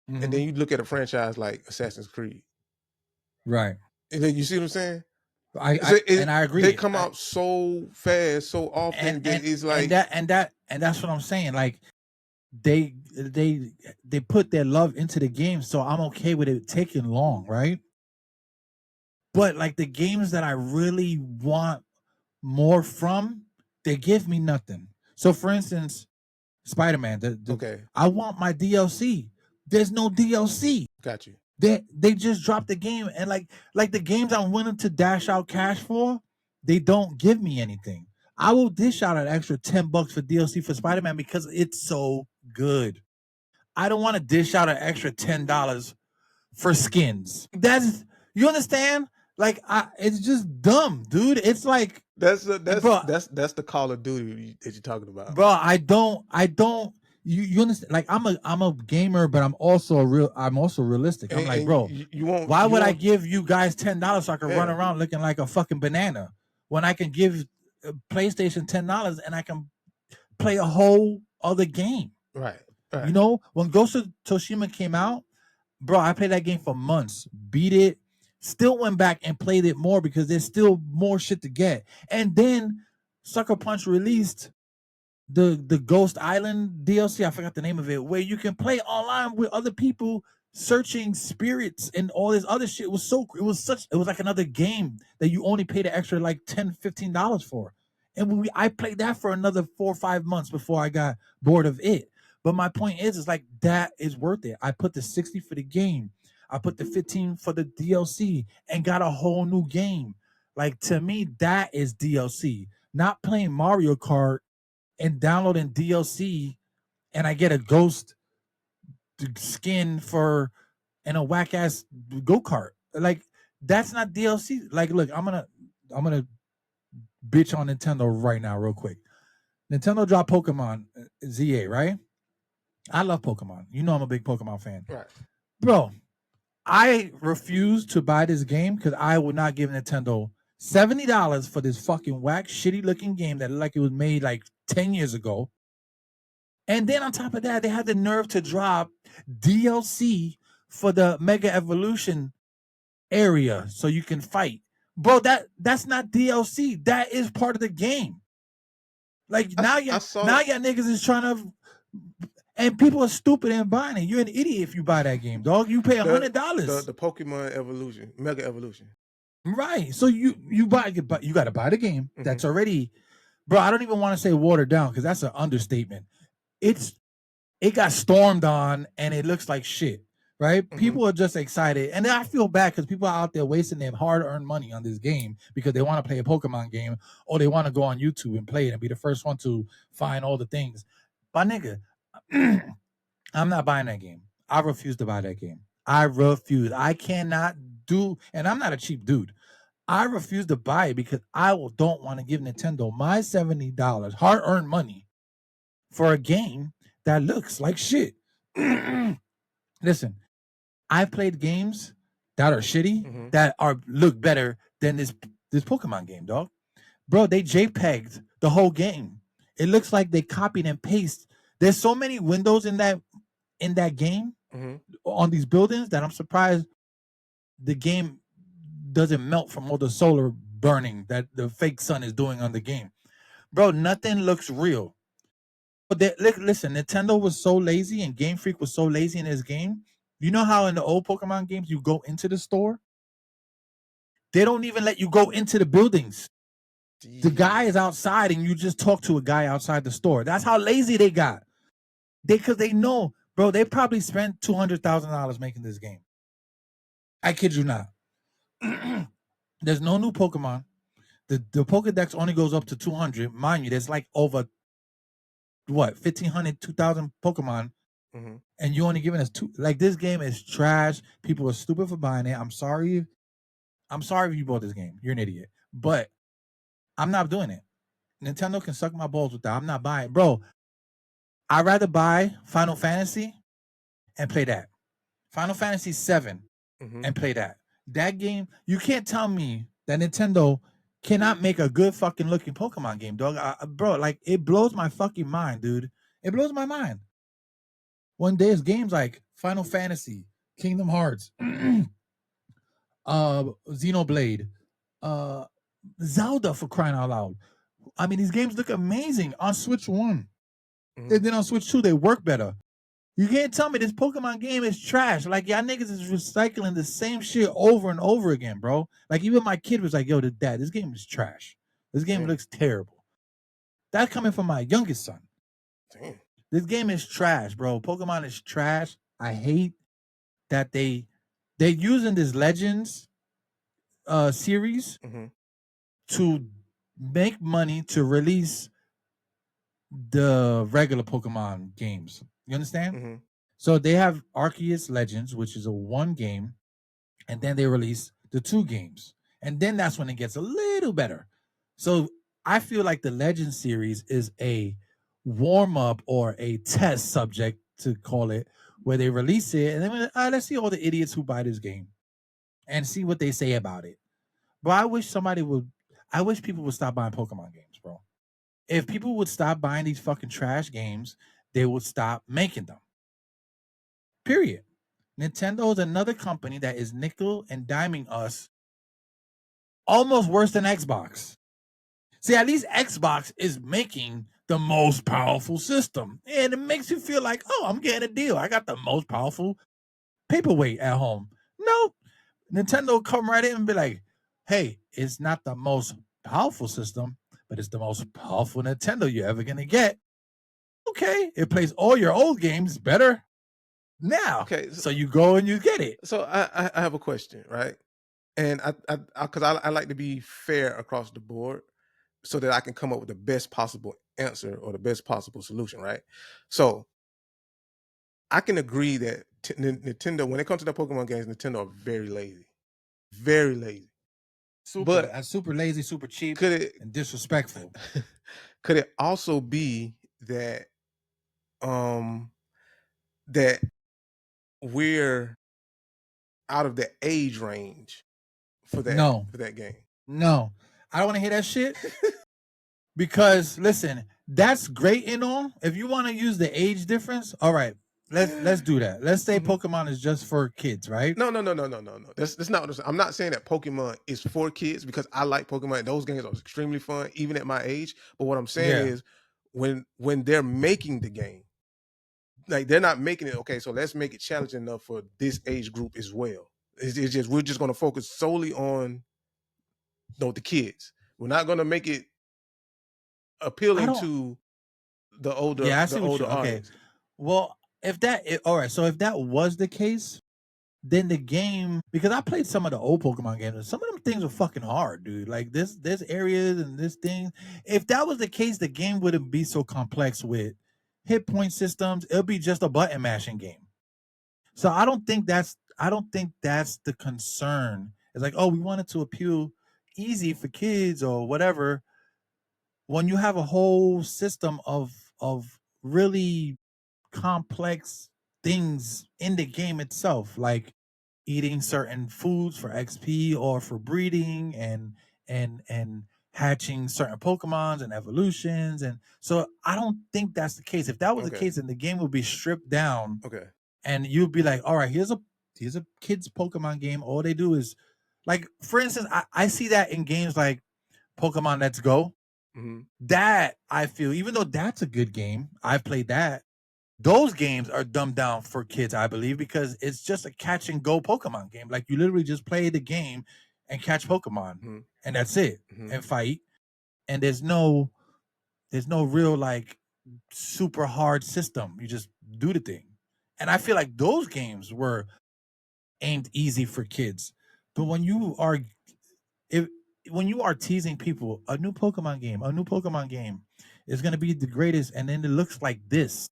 and then you look at a franchise like Assassin's Creed, right? And then you see what I'm saying? I agree. They come out so fast, so often that it's like and that's what I'm saying. Like, they put their love into the game, so I'm okay with it taking long, right? But like, the games that I really want more from, they give me nothing. So, for instance, Spider-Man, okay, I want my DLC. There's no DLC. Got you. They just dropped the game, and like the games I'm willing to dash out cash for, they don't give me anything. I will dish out an extra $10 for DLC for Spider-Man because it's so good. I don't want to dish out an extra $10 for skins. You understand? Like, it's just dumb, dude. It's like that's the Call of Duty that you're talking about, bro. I don't. You understand? Like, I'm a gamer, but I'm also realistic. I'm like, bro, why would I give you guys $10 so I can run around looking like a fucking banana when I can give PlayStation $10 and I can play a whole other game? Right. You know, when Ghost of Tsushima came out, bro, I played that game for months, beat it, still went back and played it more because there's still more shit to get. And then Sucker Punch released the Ghost Island DLC, I forgot the name of it, where you can play online with other people searching spirits and all this other shit. It was like another game that you only paid an extra like $10-15 for. And I played that for another 4 or 5 months before I got bored of it. But my point is like that is worth it. I put the 60 for the game. I put the 15 for the DLC and got a whole new game. Like, to me, that is DLC. Not playing Mario Kart and downloading DLC and I get a ghost skin for and a whack ass go-kart. Like, that's not DLC. Like, look, I'm gonna bitch on Nintendo right now real quick. Nintendo dropped Pokemon ZA, right? I love Pokemon. You know I'm a big Pokemon fan. Right. Bro, I refuse to buy this game because I would not give Nintendo $70 for this fucking whack, shitty looking game that looked like it was made like 10 years ago. And then on top of that, they had the nerve to drop DLC for the Mega Evolution area so you can fight. Bro, that's not DLC. That is part of the game. Like, now y'all niggas is trying to, and people are stupid and buying it. You're an idiot if you buy that game, dog. You pay $100. The Pokemon Evolution, Mega Evolution. Right. So you got to buy the game that's already, bro, I don't even want to say watered down because that's an understatement. It got stormed on and it looks like shit, right? People are just excited. And then I feel bad because people are out there wasting their hard-earned money on this game because they want to play a Pokemon game or they want to go on YouTube and play it and be the first one to find all the things. But nigga, I'm not buying that game. I refuse to buy that game. I refuse. I cannot do, and I'm not a cheap dude. I refuse to buy it because I don't want to give Nintendo my $70 hard-earned money for a game that looks like shit. Listen, I've played games that are shitty that look better than this Pokemon game, dog. Bro, they JPEG'd the whole game. It looks like they copied and pasted. There's so many windows in that game on these buildings that I'm surprised the game doesn't melt from all the solar burning that the fake sun is doing on the game. Bro, nothing looks real. But listen, Nintendo was so lazy and Game Freak was so lazy in this game. You know how in the old Pokemon games you go into the store? They don't even let you go into the buildings. The guy is outside and you just talk to a guy outside the store. That's how lazy they got. Because they know, bro, they probably spent $200,000 making this game. I kid you not. There's no new Pokemon. The Pokedex only goes up to 200. Mind you, there's like over 1,500, 2,000 Pokemon, and you only giving us 2. Like, this game is trash. People are stupid for buying it. I'm sorry if you bought this game. You're an idiot. But I'm not doing it. Nintendo can suck my balls with that. I'm not buying it. Bro, I'd rather buy Final Fantasy and play that. Final Fantasy 7 and play that. That game, you can't tell me that Nintendo cannot make a good fucking looking Pokemon game, dog. Bro, like, it blows my fucking mind, dude. It blows my mind. When there's games like Final Fantasy, Kingdom Hearts, Xenoblade, Zelda, for crying out loud. I mean, these games look amazing on Switch 1. And then on Switch 2, they work better. You can't tell me this Pokemon game is trash. Like, y'all niggas is recycling the same shit over and over again, bro. Like, even my kid was like, yo, Dad, this game is trash. This game looks terrible. That's coming from my youngest son. Damn. This game is trash, bro. Pokemon is trash. I hate that they're using this Legends series to make money to release the regular Pokemon games. You understand? So they have Arceus Legends, which is a 1 game, and then they release the 2 games. And then that's when it gets a little better. So I feel like the Legends series is a warm-up or a test subject, to call it, where they release it, and then let's see all the idiots who buy this game and see what they say about it. But I wish people would stop buying Pokemon games, bro. If people would stop buying these fucking trash games, they would stop making them. Period. Nintendo is another company that is nickel and diming us almost worse than Xbox. See, at least Xbox is making the most powerful system. And it makes you feel like, oh, I'm getting a deal. I got the most powerful paperweight at home. No, Nintendo come right in and be like, hey, it's not the most powerful system, but it's the most powerful Nintendo you're ever going to get. Okay, it plays all your old games better now. Okay, so you go and you get it. So I have a question, right? And because I like to be fair across the board so that I can come up with the best possible answer or the best possible solution, right? So I can agree that Nintendo, when it comes to the Pokemon games, Nintendo are very lazy. Very lazy. Super lazy, super cheap, and disrespectful. Could it also be that that we're out of the age range for that game? No, I don't want to hear that shit. Because listen, that's great and all. If you want to use the age difference, all right, let's do that. Let's say Pokemon is just for kids, right? No. That's not what I'm not saying that Pokemon is for kids, because I like Pokemon. Those games are extremely fun, even at my age. But what I'm saying is, when they're making the game, like they're not making it, okay, so let's make it challenging enough for this age group as well. It's just, we're just going to focus solely on the kids. We're not going to make it appealing to the older, audience. Okay. Well, all right, so if that was the case, then the game, because I played some of the old Pokemon games, and some of them things are fucking hard, dude. Like there's areas and this thing. If that was the case, the game wouldn't be so complex with hit point systems. It'll be just a button mashing game. So I don't think that's the concern. It's like, oh, we wanted to appeal easy for kids or whatever. When you have a whole system of really complex things in the game itself, like eating certain foods for XP or for breeding and hatching certain Pokemons and evolutions. And so I don't think that's the case. If that was the case, then the game would be stripped down. Okay. And you'd be like, all right, here's a kid's Pokemon game. All they do is, like, for instance, I see that in games like Pokemon Let's Go. That I feel, even though that's a good game, I've played that. Those games are dumbed down for kids, I believe, because it's just a catch and go Pokemon game. Like you literally just play the game and catch Pokemon, and that's it, and fight. And there's no real like super hard system. You just do the thing. And I feel like those games were aimed easy for kids. But when you are teasing people, a new Pokemon game is going to be the greatest, and then it looks like this.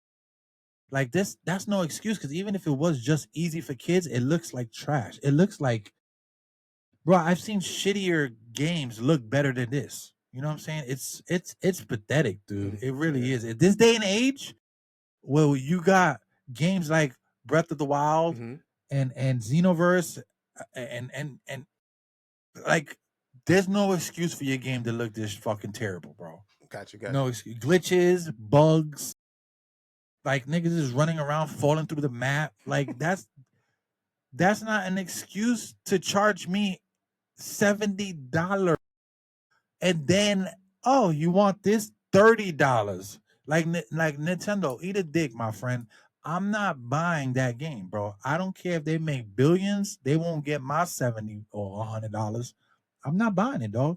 Like this, that's no excuse, because even if it was just easy for kids, it looks like trash. It looks like, bro, I've seen shittier games look better than this. You know what I'm saying? It's pathetic, dude. It really is. At this day and age, well, you got games like Breath of the Wild and Xenoverse and like, there's no excuse for your game to look this fucking terrible, bro. Gotcha. No excuse. Glitches, bugs, like niggas is running around falling through the map. Like that's not an excuse to charge me $70. And then, oh, you want this $30? Like Nintendo, eat a dick, my friend. I'm not buying that game, bro. I don't care if they make billions, they won't get my $70 or $100. I'm not buying it, dog.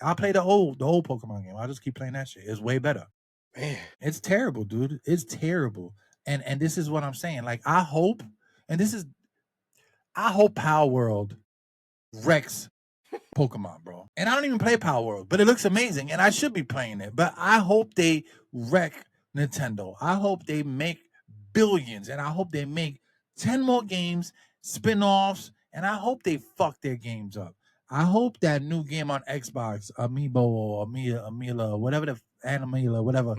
I'll play the old Pokemon game. I'll just keep playing that shit. It's way better. Man, it's terrible, dude. It's terrible. And this is what I'm saying. Like, I hope Power World wrecks Pokemon, bro. And I don't even play Power World, but it looks amazing, and I should be playing it. But I hope they wreck Nintendo. I hope they make billions, and I hope they make 10 more games, spin-offs, and I hope they fuck their games up. I hope that new game on Xbox, Amiibo or Amila, whatever the Animila, whatever.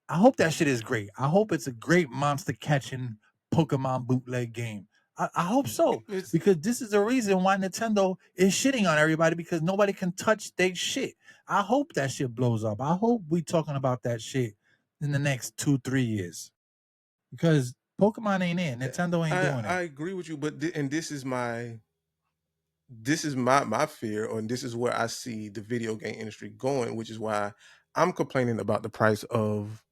I hope that shit is great. I hope it's a great monster catching Pokemon bootleg game. I hope so, because this is the reason why Nintendo is shitting on everybody, because nobody can touch their shit. I hope that shit blows up. I hope we talking about that shit in the next 2-3 years, because Pokemon ain't it. Nintendo ain't doing I it. agree with you, but and this is my fear, and this is where I see the video game industry going, which is why I'm complaining about the price of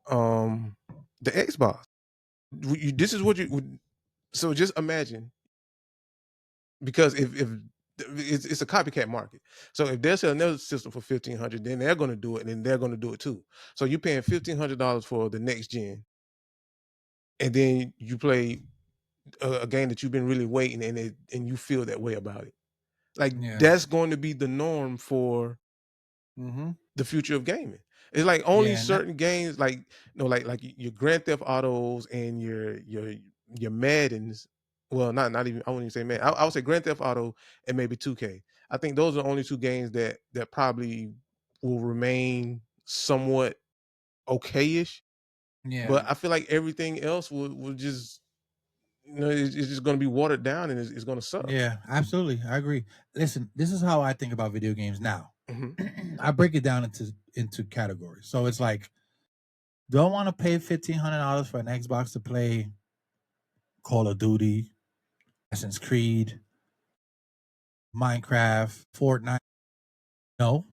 the Xbox. This is what you would. So just imagine, because if it's a copycat market. So if they sell another system for $1,500, then they're going to do it, and then they're going to do it too. So you're paying $1,500 for the next gen, and then you play a game that you've been really waiting, and you feel that way about it. Like that's going to be the norm for the future of gaming. It's like only certain games, like like your Grand Theft Autos and your Maddens. Well, not even. I wouldn't even say Madden. I would say Grand Theft Auto and maybe 2K. I think those are the only two games that probably will remain somewhat okay-ish. Yeah. But I feel like everything else will just it's just going to be watered down, and it's going to suck. Yeah, absolutely. I agree. Listen, this is how I think about video games now. Mhm. I break it down into categories. So it's like, do I want to pay $1,500 for an Xbox to play Call of Duty, Assassin's Creed, Minecraft, Fortnite? No,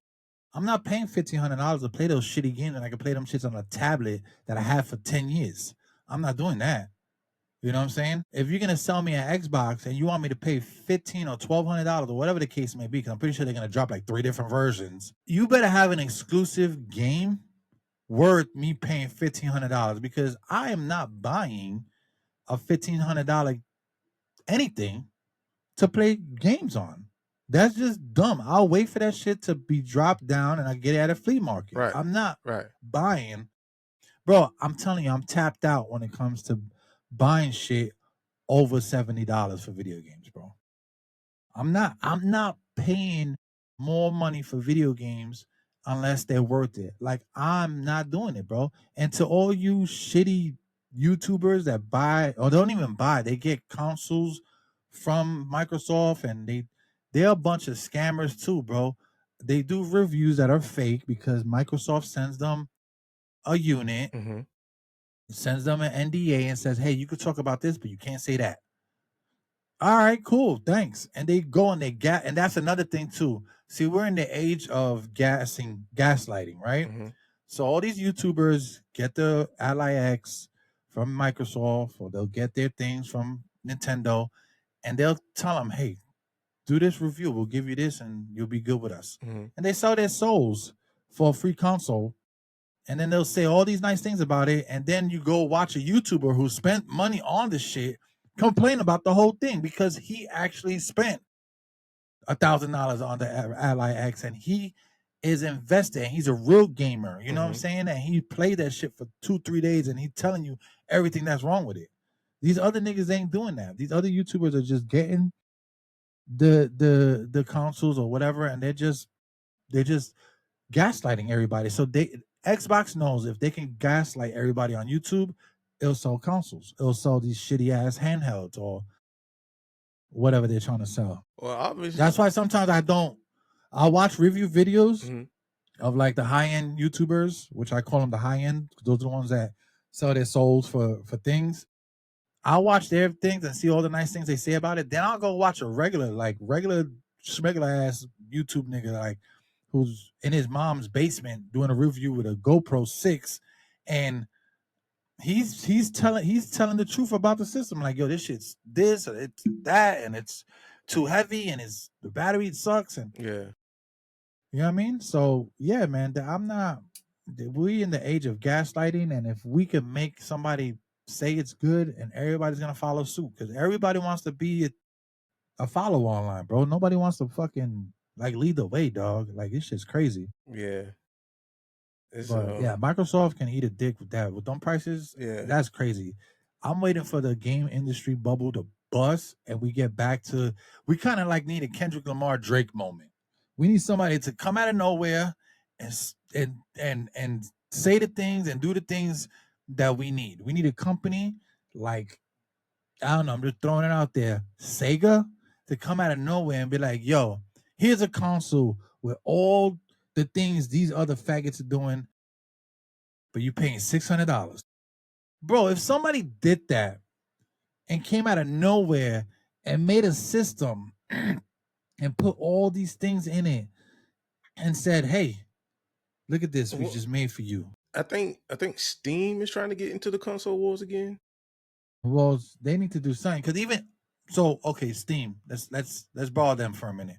I'm not paying $1,500 to play those shitty games, and I can play them shits on a tablet that I had for 10 years. I'm not doing that. You know what I'm saying? If you're gonna sell me an Xbox and you want me to pay $1,500 or $1,200 or whatever the case may be, because I'm pretty sure they're gonna drop like 3 different versions, you better have an exclusive game worth me paying $1,500, because I am not buying a $1,500 anything to play games on. That's just dumb. I'll wait for that shit to be dropped down and I get it at a flea market. Right. I'm not Right. buying. Bro, I'm telling you, I'm tapped out when it comes to buying shit over $70 for video games, bro. I'm not paying more money for video games unless they're worth it. Like, I'm not doing it, bro. And to all you shitty YouTubers that buy or don't even buy, they get consoles from Microsoft, and they're a bunch of scammers too, bro. They do reviews that are fake because Microsoft sends them a unit, Mhm. sends them an NDA and says, hey, you could talk about this, but you can't say that. All right, cool, thanks. And they go and they and that's another thing too. See, we're in the age of gaslighting, right? Mhm. So all these YouTubers get the Ally X from Microsoft, or they'll get their things from Nintendo, and they'll tell them, hey, do this review, we'll give you this and you'll be good with us. Mhm. And they sell their souls for a free console, and then they'll say all these nice things about it, and then you go watch a YouTuber who spent money on this shit complain about the whole thing because he actually spent $1,000 on the Ally X, and he is invested, and he's a real gamer, you know what I'm saying? And he played that shit for 2-3 days, and he's telling you everything that's wrong with it. These other niggas ain't doing that. These other YouTubers are just getting the consoles or whatever, and they're just gaslighting everybody. So Xbox knows if they can gaslight everybody on YouTube, it'll sell consoles. It'll sell these shitty ass handhelds or whatever they're trying to sell. Well, obviously, that's why sometimes I'll watch review videos Mhm. of like the high end YouTubers, which I call them the high end. Those are the ones that sell their souls for things. I'll watch their things and see all the nice things they say about it. Then I'll go watch a regular ass YouTube nigga, like, who's in his mom's basement doing a review with a GoPro 6, and he's telling the truth about the system. Like, yo, this shit's this, or it's that, and it's too heavy, and the battery sucks, and yeah, you know what I mean? So yeah, man, we in the age of gaslighting, and if we can make somebody say it's good, and everybody's gonna follow suit, because everybody wants to be a follower online, bro. Nobody wants to fucking like lead the way, dog. Like, this shit's crazy. yeah. But yeah, Microsoft can eat a dick with that. With them prices, Yeah. that's crazy. I'm waiting for the game industry bubble to bust, and we get back to, we kind of like need a Kendrick Lamar Drake moment. We need somebody to come out of nowhere and say the things and do the things that we need. We need a company like, I don't know, I'm just throwing it out there, Sega, to come out of nowhere and be like, yo, here's a console with all the things these other faggots are doing, but you paying $600. Bro, if somebody did that and came out of nowhere and made a system and put all these things in it and said, hey, look at this we Well, just made for you. I think Steam is trying to get into the console wars again. Well, they need to do something because even so, okay, Steam. Let's borrow them for a minute.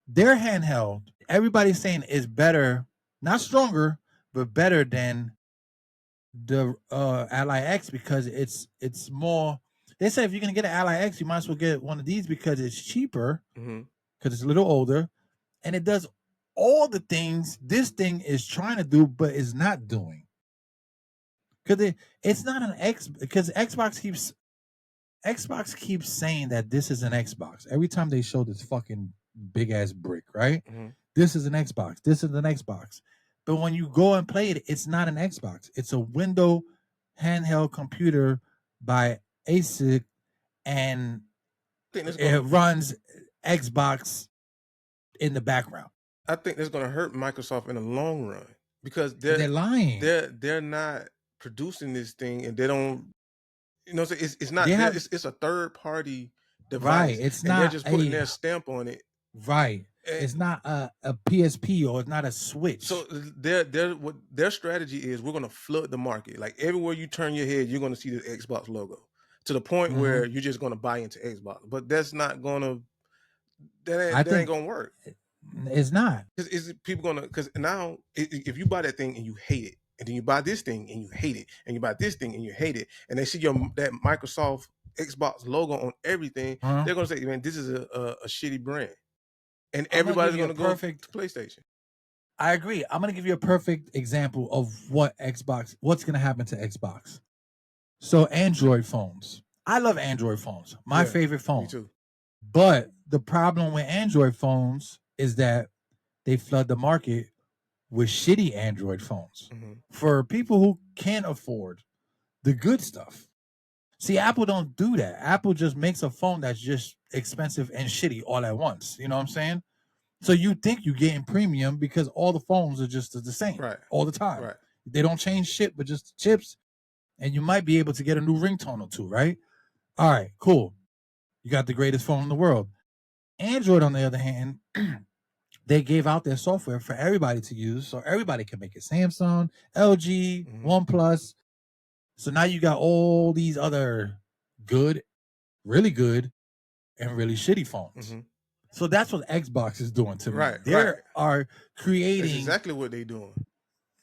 Their handheld, everybody's saying is better, not stronger, but better than the Ally X because it's more. They say if you're gonna get an Ally X, you might as well get one of these because it's cheaper, because it's a little older, and it does all the things this thing is trying to do, but is not doing. Because it's not an X. Because Xbox keeps saying that this is an Xbox. Every time they show this fucking big ass brick, right? This is an Xbox. This is an Xbox. But when you go and play it, it's not an Xbox. It's a window handheld computer by ASIC, and it runs Xbox in the background. I think that's going to hurt Microsoft in the long run because they're lying. They're not producing this thing, and they don't. You know, it's not. It's a third party device. Right. It's and not. They're just putting their stamp on it. Right. It's not a PSP or it's not a Switch. So their strategy is we're going to flood the market. Like everywhere you turn your head, you're going to see the Xbox logo to the point where you're just going to buy into Xbox. But that's not going to. That ain't going to work. It's not. Is people going to? Because now, if you buy that thing and you hate it, and then you buy this thing and you hate it, and you buy this thing and you hate it, and they see that Microsoft Xbox logo on everything, they're going to say, "Man, this is a shitty brand." And everybody's going to go to PlayStation. I agree. I'm going to give you a perfect example of what's going to happen to Xbox. So Android phones. I love Android phones. My favorite phone. Me too. But the problem with Android phones is that they flood the market with shitty Android phones for people who can't afford the good stuff. See, Apple don't do that. Apple just makes a phone that's just expensive and shitty all at once. You know what I'm saying? So you think you're getting premium because all the phones are just the same all the time. Right. They don't change shit, but just the chips. And you might be able to get a new ringtone or two, right? All right, cool. You got the greatest phone in the world. Android, on the other hand, they gave out their software for everybody to use, so everybody can make it. Samsung, LG, OnePlus. So now you got all these other good, really good, and really shitty phones. So that's what Xbox is doing to me. They are creating. That's exactly what they're doing.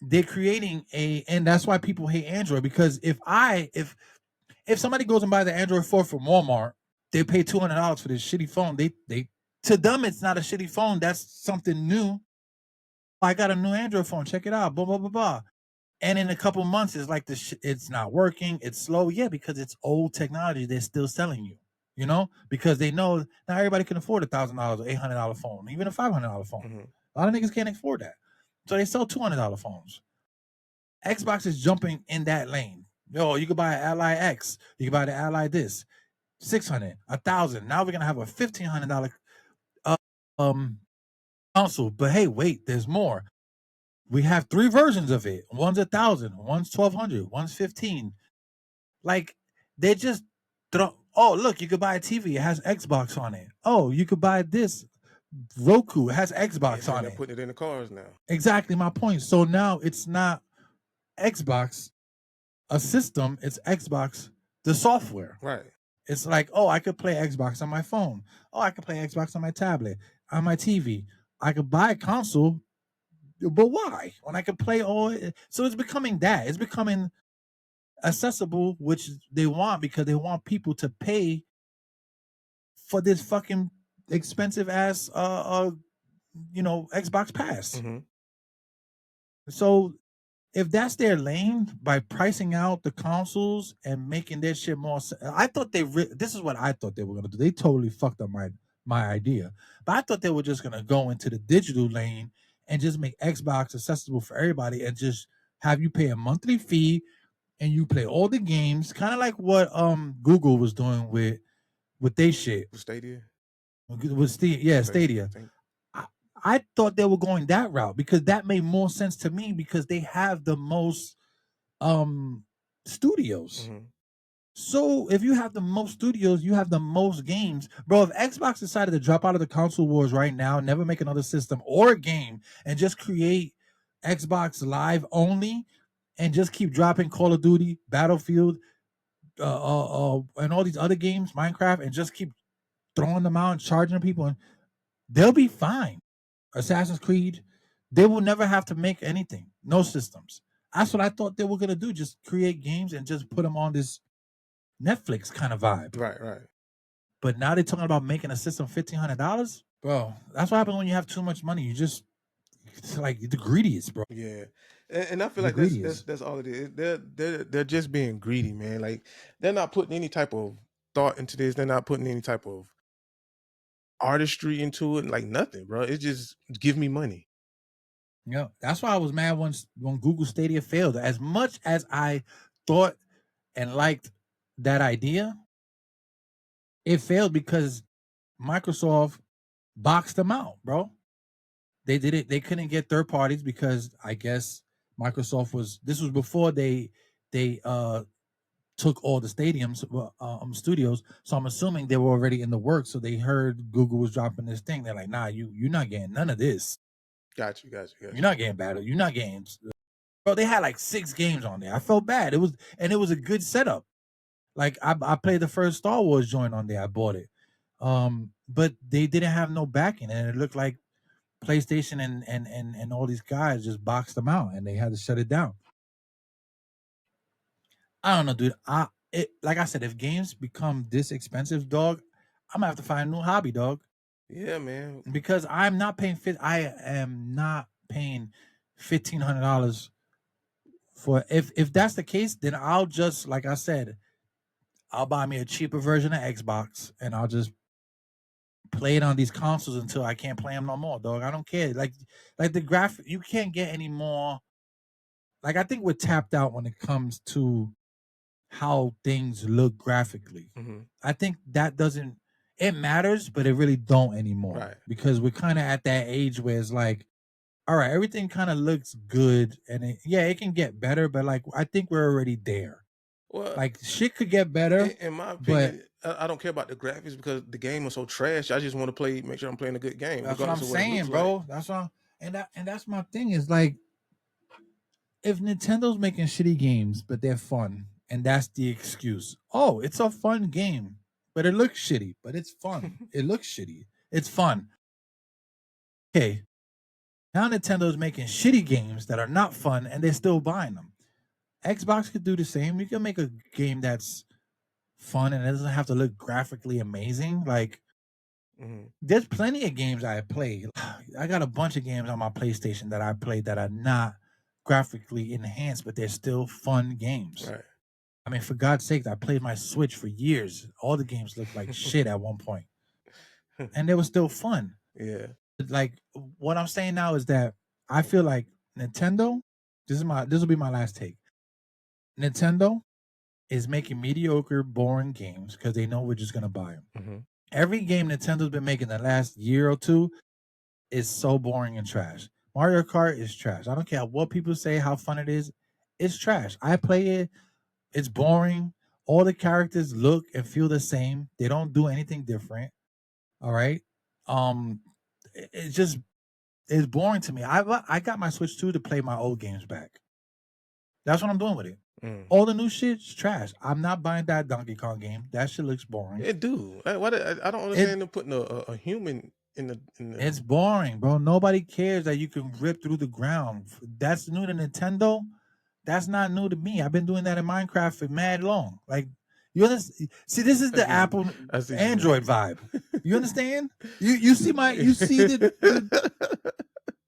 They're creating and that's why people hate Android, because if somebody goes and buys the Android 4 from Walmart, they pay $200 for this shitty phone. They to them it's not a shitty phone. That's something new. I got a new Android phone. Check it out. Blah blah blah blah. And in a couple months, it's like it's not working. It's slow. Yeah, because it's old technology. They're still selling you. You know, because they know not everybody can afford $1,000 or $800 phone, even a $500 phone. A lot of niggas can't afford that, so they sell $200 phones. Xbox is jumping in that lane. Yo, you could buy an Ally X. You can buy the Ally this, $600, $1,000. Now we're gonna have a $1,500 console. But hey, wait, there's more. We have 3 versions of it. One's $1,000, one's $1,200, one's $1,500. Like they just throw. Oh, look, you could buy a TV. It has Xbox on it. Oh, you could buy this Roku. It has Xbox on it. They're putting it in the cars now. Exactly my point. So now it's not Xbox, a system. It's Xbox, the software. Right. It's like, oh, I could play Xbox on my phone. Oh, I could play Xbox on my tablet, on my TV. I could buy a console. But why? When I can play all, so it's becoming that. It's becoming accessible, which they want because they want people to pay for this fucking expensive ass, Xbox Pass. So if that's their lane by pricing out the consoles and making their shit more, I thought this is what I thought they were gonna do. They totally fucked up my idea, but I thought they were just gonna go into the digital lane and just make Xbox accessible for everybody and just have you pay a monthly fee and you play all the games, kind of like what Google was doing with their shit. Stadia? Stadia. I thought they were going that route because that made more sense to me because they have the most studios. Mhm. So if you have the most studios, you have the most games. Bro, if Xbox decided to drop out of the console wars right now, never make another system or a game, and just create Xbox Live only, and just keep dropping Call of Duty, Battlefield, and all these other games, Minecraft, and just keep throwing them out and charging people, and they'll be fine. Assassin's Creed, they will never have to make anything, no systems. That's what I thought they were gonna do, just create games and just put them on this Netflix kind of vibe. Right. But now they're talking about making a system $1,500, bro. That's what happens when you have too much money. You just, it's like the greediest, bro. Yeah. And I feel The like greediest. that's all it is. They're just being greedy, man. Like they're not putting any type of thought into this. They're not putting any type of artistry into it. Like nothing, bro. It's just give me money. Yeah, that's why I was mad when Google Stadia failed. As much as I thought and liked that idea, it failed because Microsoft boxed them out, bro. They did it. They couldn't get third parties because I guess Microsoft this was before they took all the stadiums, studios. So I'm assuming they were already in the works. So they heard Google was dropping this thing. They're like, nah, you're not getting none of this. Got you. You're not getting battle. You're not getting. Bro, they had like 6 games on there. I felt bad. It was a good setup. Like I played the first Star Wars joint on there. I bought it. But they didn't have no backing, and it looked like PlayStation and all these guys just boxed them out, and they had to shut it down. I don't know, dude. Like I said, if games become this expensive, dog, I'm gonna have to find a new hobby, dog. Yeah, man. Because I am not paying $1,500 for. If that's the case, then I'll just, like I said, I'll buy me a cheaper version of Xbox, and I'll just play it on these consoles until I can't play them no more, dog. I don't care. Like the graphic, you can't get any more. Like I think we're tapped out when it comes to how things look graphically. Mm-hmm. I think that doesn't. It matters, but it really don't anymore. Right. Because we're kind of at that age where it's like, all right, everything kind of looks good, and it can get better, but like I think we're already there. Well, like shit could get better. In my opinion, I don't care about the graphics because the game is so trash. I just want to make sure I'm playing a good game. That's what I'm saying, bro. Like. That's what. And that's my thing. Is like, if Nintendo's making shitty games, but they're fun, and that's the excuse. Oh, it's a fun game, but it looks shitty, but it's fun. It looks shitty. It's fun. Okay. Now Nintendo's making shitty games that are not fun, and they're still buying them. Xbox could do the same. You can make a game that's fun and it doesn't have to look graphically amazing. Like, there's plenty of games I play. I got a bunch of games on my PlayStation that I played that are not graphically enhanced, but they're still fun games. Right. I mean, for God's sake, I played my Switch for years. All the games looked like shit at one point, and they were still fun. Yeah. Like, what I'm saying now is that I feel like Nintendo. This will be my last take. Nintendo is making mediocre, boring games because they know we're just gonna buy them. Mm-hmm. Every game Nintendo's been making the last year or two is so boring and trash. Mario Kart is trash. I don't care what people say, how fun it is. It's trash. I play it. It's boring. All the characters look and feel the same. They don't do anything different. All right. It's boring to me. I got my Switch 2 to play my old games back. That's what I'm doing with it. All the new shit's trash. I'm not buying that Donkey Kong game. That shit looks boring. It do. I don't understand them putting a human in the. It's boring, bro. Nobody cares that you can rip through the ground. That's new to Nintendo. That's not new to me. I've been doing that in Minecraft for mad long. Like, you understand? See, this is the Apple Android vibe. You understand? You see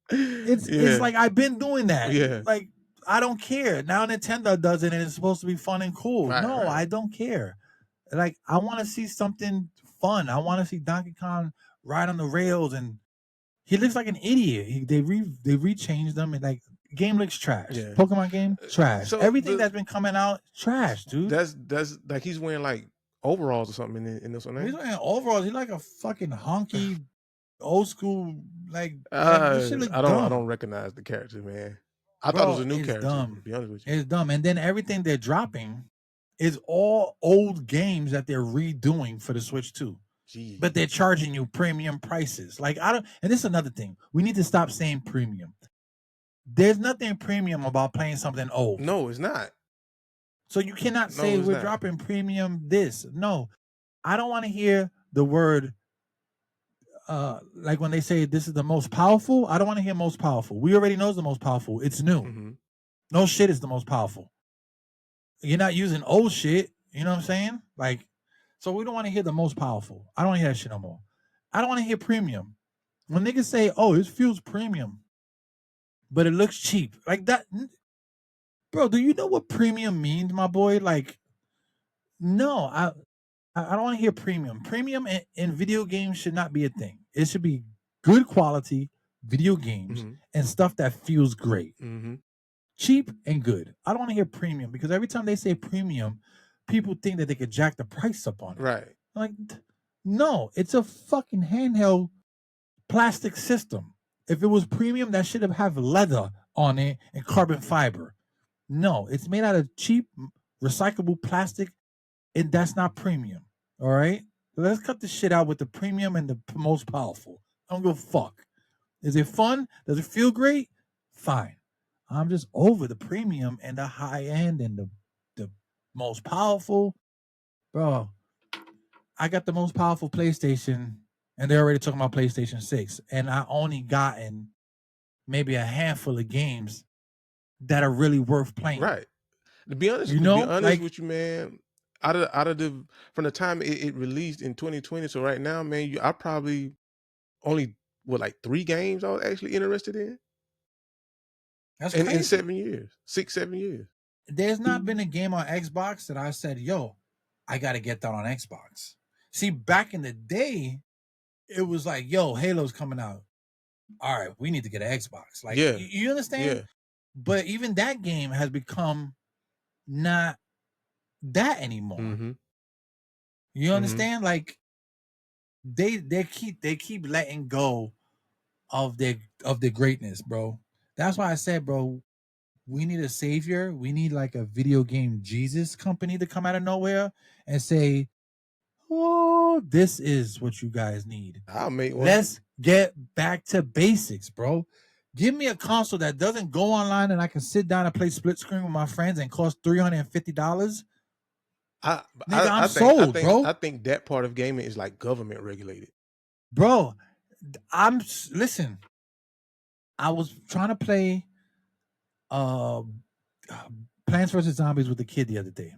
it's like I've been doing that. Yeah. Like, I don't care. Now Nintendo does it and it's supposed to be fun and cool. Right, no, right. I don't care. Like, I want to see something fun. I want to see Donkey Kong ride on the rails, and he looks like an idiot. They rechanged them, and like, game looks trash. Yeah. Pokemon game trash. So everything that's been coming out trash, dude. That's like he's wearing like overalls or something in this one. He's wearing overalls. He's like a fucking honky, old school. Like, I this shit look dumb. don't recognize the character, man. I thought it was a new it's character. dumb. To be honest with you, It's dumb. And then everything they're dropping is all old games that they're redoing for the Switch 2. Jeez. But they're charging you premium prices. Like, I don't, and this is another thing. We need to stop saying premium. There's nothing premium about playing something old. No, it's not. So you cannot say we're dropping premium this. No, I don't want to hear the word, like when they say this is the most powerful. I don't want to hear most powerful. We already know it's the most powerful. It's new. Mm-hmm. No shit is the most powerful. You're not using old shit. You know what I'm saying? Like, so we don't want to hear the most powerful. I don't want to hear that shit no more. I don't want to hear premium. When niggas say, oh, it feels premium, but it looks cheap. Like that. Bro, do you know what premium means, my boy? Like, no, I don't want to hear premium. Premium in video games should not be a thing. It should be good quality video games and stuff that feels great. Cheap and good. I don't want to hear premium because every time they say premium, people think that they could jack the price up on it. Right. Like, no, it's a fucking handheld plastic system. If it was premium, that should have leather on it and carbon fiber. No, it's made out of cheap recyclable plastic, and that's not premium. All right? So let's cut this shit out with the premium and the most powerful. I don't give a fuck. Is it fun? Does it feel great? Fine. I'm just over the premium and the high end and the most powerful. Bro, I got the most powerful PlayStation, and they're already talking about PlayStation 6, and I only gotten maybe a handful of games that are really worth playing. Right. To be honest, like, with you, man, out of the from the time it released in 2020, so right now, man, I probably only like 3 games I was actually interested in. That's crazy. In 7 years, 6-7 years. There's not been a game on Xbox that I said, yo, I got to get that on Xbox. See, back in the day, it was like, yo, Halo's coming out. All right, we need to get an Xbox. Like, yeah. You understand? Yeah. But even that game has become not that anymore. You understand? Like, they keep letting go of their greatness, bro. That's why I said, bro, we need a savior. We need like a video game Jesus company to come out of nowhere and say, oh, this is what you guys need. I'll make one. Let's get back to basics, bro. Give me a console that doesn't go online and I can sit down and play split screen with my friends and cost $350. I'm sold, bro. I think that part of gaming is like government regulated. Bro, listen. I was trying to play Plants vs. Zombies with the kid the other day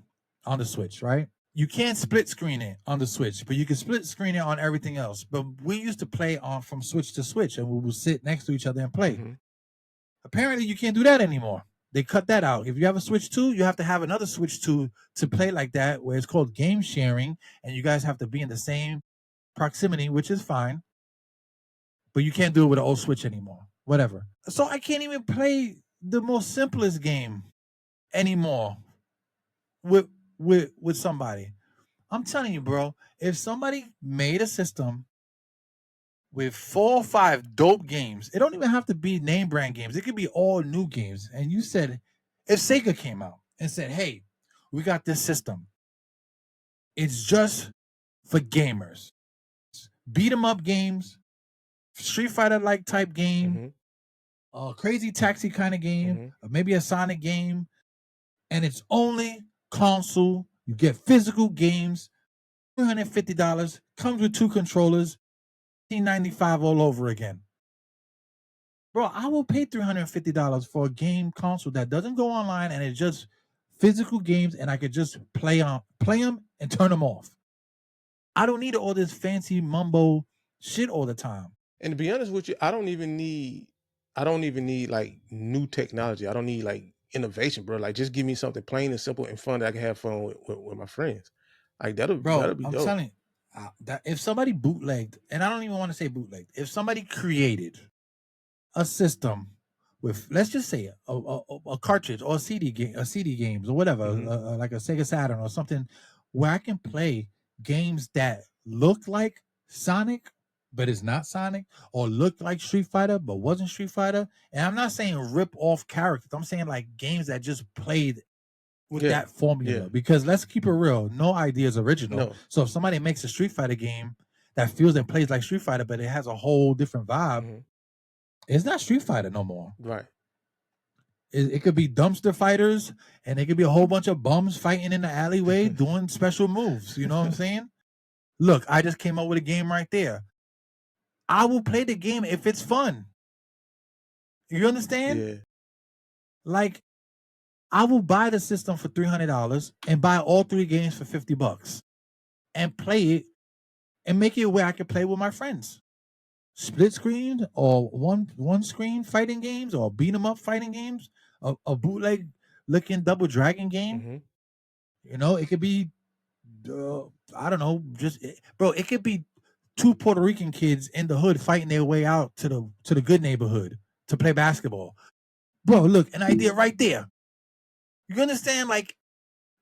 on the Switch, right? You can't split screen it on the Switch, but you can split screen it on everything else. But we used to play from Switch to Switch, and we would sit next to each other and play. Apparently, you can't do that anymore. They cut that out. If you have a Switch 2, you have to have another Switch 2 to play like that, where it's called game sharing, and you guys have to be in the same proximity, which is fine. But you can't do it with an old Switch anymore. Whatever. So I can't even play the most simplest game anymore with somebody. I'm telling you, bro, if somebody made a system with 4 or 5 dope games, it don't even have to be name brand games. It could be all new games. And you said, if Sega came out and said, hey, we got this system. It's just for gamers. Beat 'em up games, Street Fighter-like type game, Crazy Taxi kind of game, or maybe a Sonic game, and it's only console. You get physical games, $350, comes with 2 controllers, $195 all over again. Bro, I will pay $350 for a game console that doesn't go online and it's just physical games, and I could just play them and turn them off. I don't need all this fancy mumbo shit all the time. And to be honest with you, I don't even need like new technology. I don't need like innovation, bro. Like, just give me something plain and simple and fun that I can have fun with my friends. Like, that'll be dope. I'm telling you, that if somebody bootlegged, and I don't even want to say bootlegged, if somebody created a system with, let's just say a cartridge or a CD games or whatever, like a Sega Saturn or something, where I can play games that look like Sonic but it's not Sonic, or looked like Street Fighter but wasn't Street Fighter. And I'm not saying rip off characters. I'm saying like games that just played with that formula. Because let's keep it real, no idea is original. No. So if somebody makes a Street Fighter game that feels and plays like Street Fighter, but it has a whole different vibe, it's not Street Fighter no more. Right. It could be dumpster fighters, and it could be a whole bunch of bums fighting in the alleyway doing special moves. You know what I'm saying? Look, I just came up with a game right there. I will play the game if it's fun. You understand? Yeah. Like, I will buy the system for $300 and buy all 3 games for $50 and play it and make it where I can play with my friends. Split screen or one screen fighting games or beat 'em up fighting games, a bootleg looking Double Dragon game. You know, it could be I don't know, bro, it could be 2 Puerto Rican kids in the hood fighting their way out to the good neighborhood to play basketball. Bro, look, an idea right there. You understand? Like,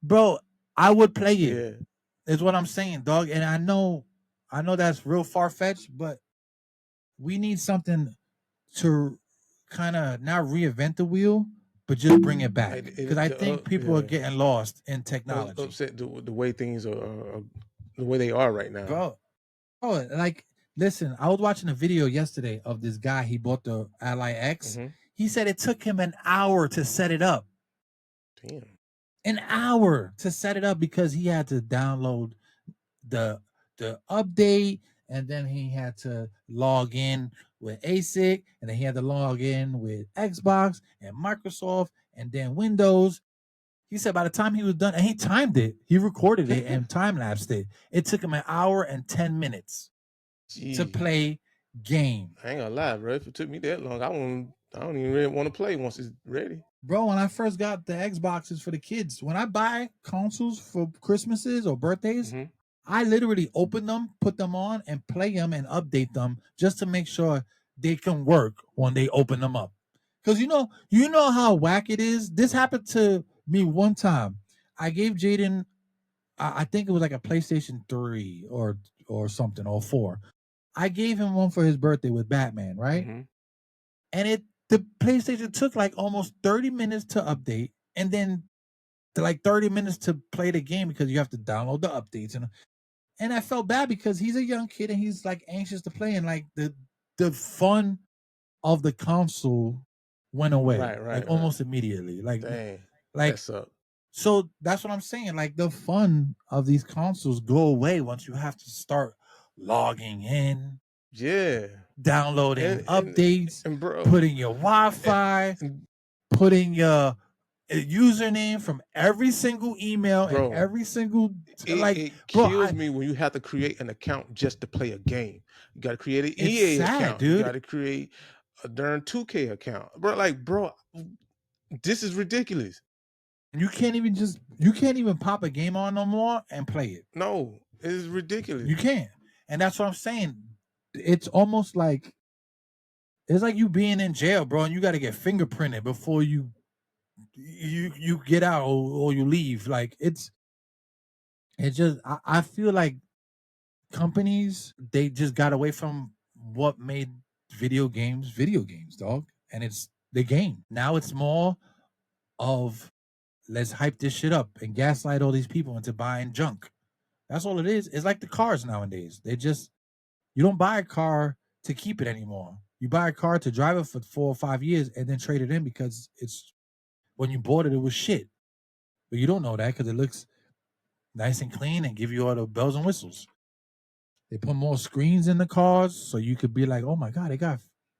bro, I would play it. Is what I'm saying, dog. And I know that's real far-fetched, but we need something to kind of not reinvent the wheel, but just bring it back. Because I think people are getting lost in technology. Upset the way things are the way they are right now. Bro, like, listen, I was watching a video yesterday of this guy. He bought the Ally X. He said it took him an hour to set it up. Damn. An hour to set it up because he had to download the update, and then he had to log in with ASIC, and then he had to log in with Xbox and Microsoft and then Windows. He said by the time he was done, and he timed it, he recorded it and time-lapsed it. It took him an hour and 10 minutes to play game. I ain't gonna lie, bro. If it took me that long, I don't even really want to play once it's ready. Bro, when I first got the Xboxes for the kids, when I buy consoles for Christmases or birthdays, I literally open them, put them on, and play them and update them just to make sure they can work when they open them up. Because you know how whack it is. This happened to me one time. I gave Jaden, I think it was like a PlayStation 3 or something, or 4. I gave him one for his birthday with Batman, right? And the PlayStation took like almost 30 minutes to update, and then like 30 minutes to play the game because you have to download the updates. And I felt bad because he's a young kid and he's like anxious to play, and like the fun of the console went away, almost immediately. Like, dang, like, so that's what I'm saying. Like, the fun of these consoles go away once you have to start logging in, downloading updates, and bro, putting your Wi-Fi, putting your username from every single email, and every single it kills me when you have to create an account just to play a game. You got to create an EA account, dude. You got to create a darn 2K account, bro. This is ridiculous. You can't even pop a game on no more and play it. No, it is ridiculous. You can't, and that's what I'm saying. It's almost like it's like you being in jail, bro, and you got to get fingerprinted before you get out or you leave. Like, it's just I feel like companies, they just got away from what made video games, dog. And it's the game. Now it's more of let's hype this shit up and gaslight all these people into buying junk. That's all it is. It's like the cars nowadays. You don't buy a car to keep it anymore. You buy a car to drive it for 4 or 5 years and then trade it in because when you bought it, it was shit. But you don't know that because it looks nice and clean and give you all the bells and whistles. They put more screens in the cars so you could be like, oh my God,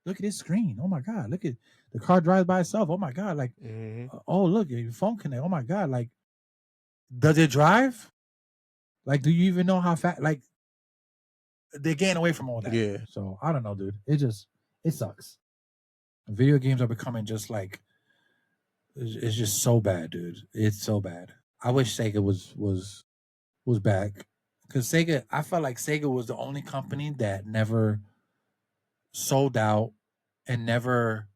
look at this screen. Oh my God, look at the car drives by itself. Oh my God, like, oh, look, your phone connect. Oh my God, like, does it drive? Like, do you even know how fast? Like, they're getting away from all that. Yeah. So I don't know, dude. It sucks. Video games are becoming just like, it's just so bad, dude. It's so bad. I wish Sega was back, because I felt like Sega was the only company that never sold out and never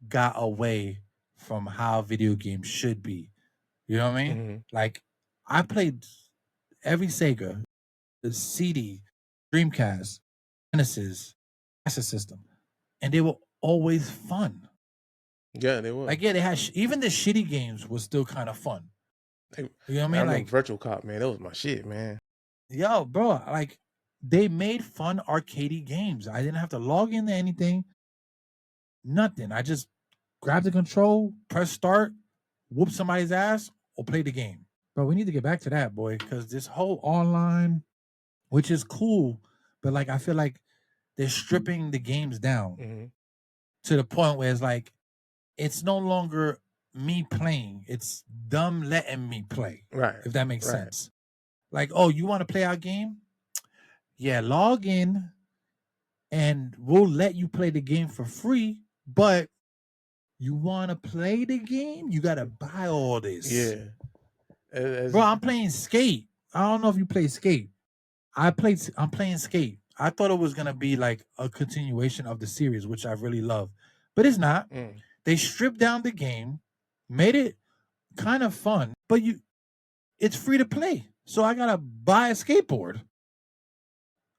got away from how video games should be. You know what I mean? Like, I played every Sega, the CD, Dreamcast, Genesis, Master System, and they were always fun. Yeah, they were. Like, yeah, they had even the shitty games was still kind of fun. You know what I mean? remember Like Virtual Cop, man. That was my shit, man. Yo, bro, like they made fun arcadey games. I didn't have to log into anything. Nothing. I just grab the control, press start, whoop somebody's ass, or play the game. But we need to get back to that, boy, because this whole online, which is cool, but like I feel like they're stripping the games down to the point where it's like it's no longer me playing, it's them letting me play. Right. If that makes sense. Like, oh, you want to play our game? Yeah, log in and we'll let you play the game for free, but you want to play the game? You got to buy all this. Yeah. Bro, I'm playing Skate. I don't know if you play Skate. I'm playing Skate. I thought it was going to be like a continuation of the series, which I really love. But it's not. They stripped down the game, made it kind of fun, but it's free to play. So I got to buy a skateboard.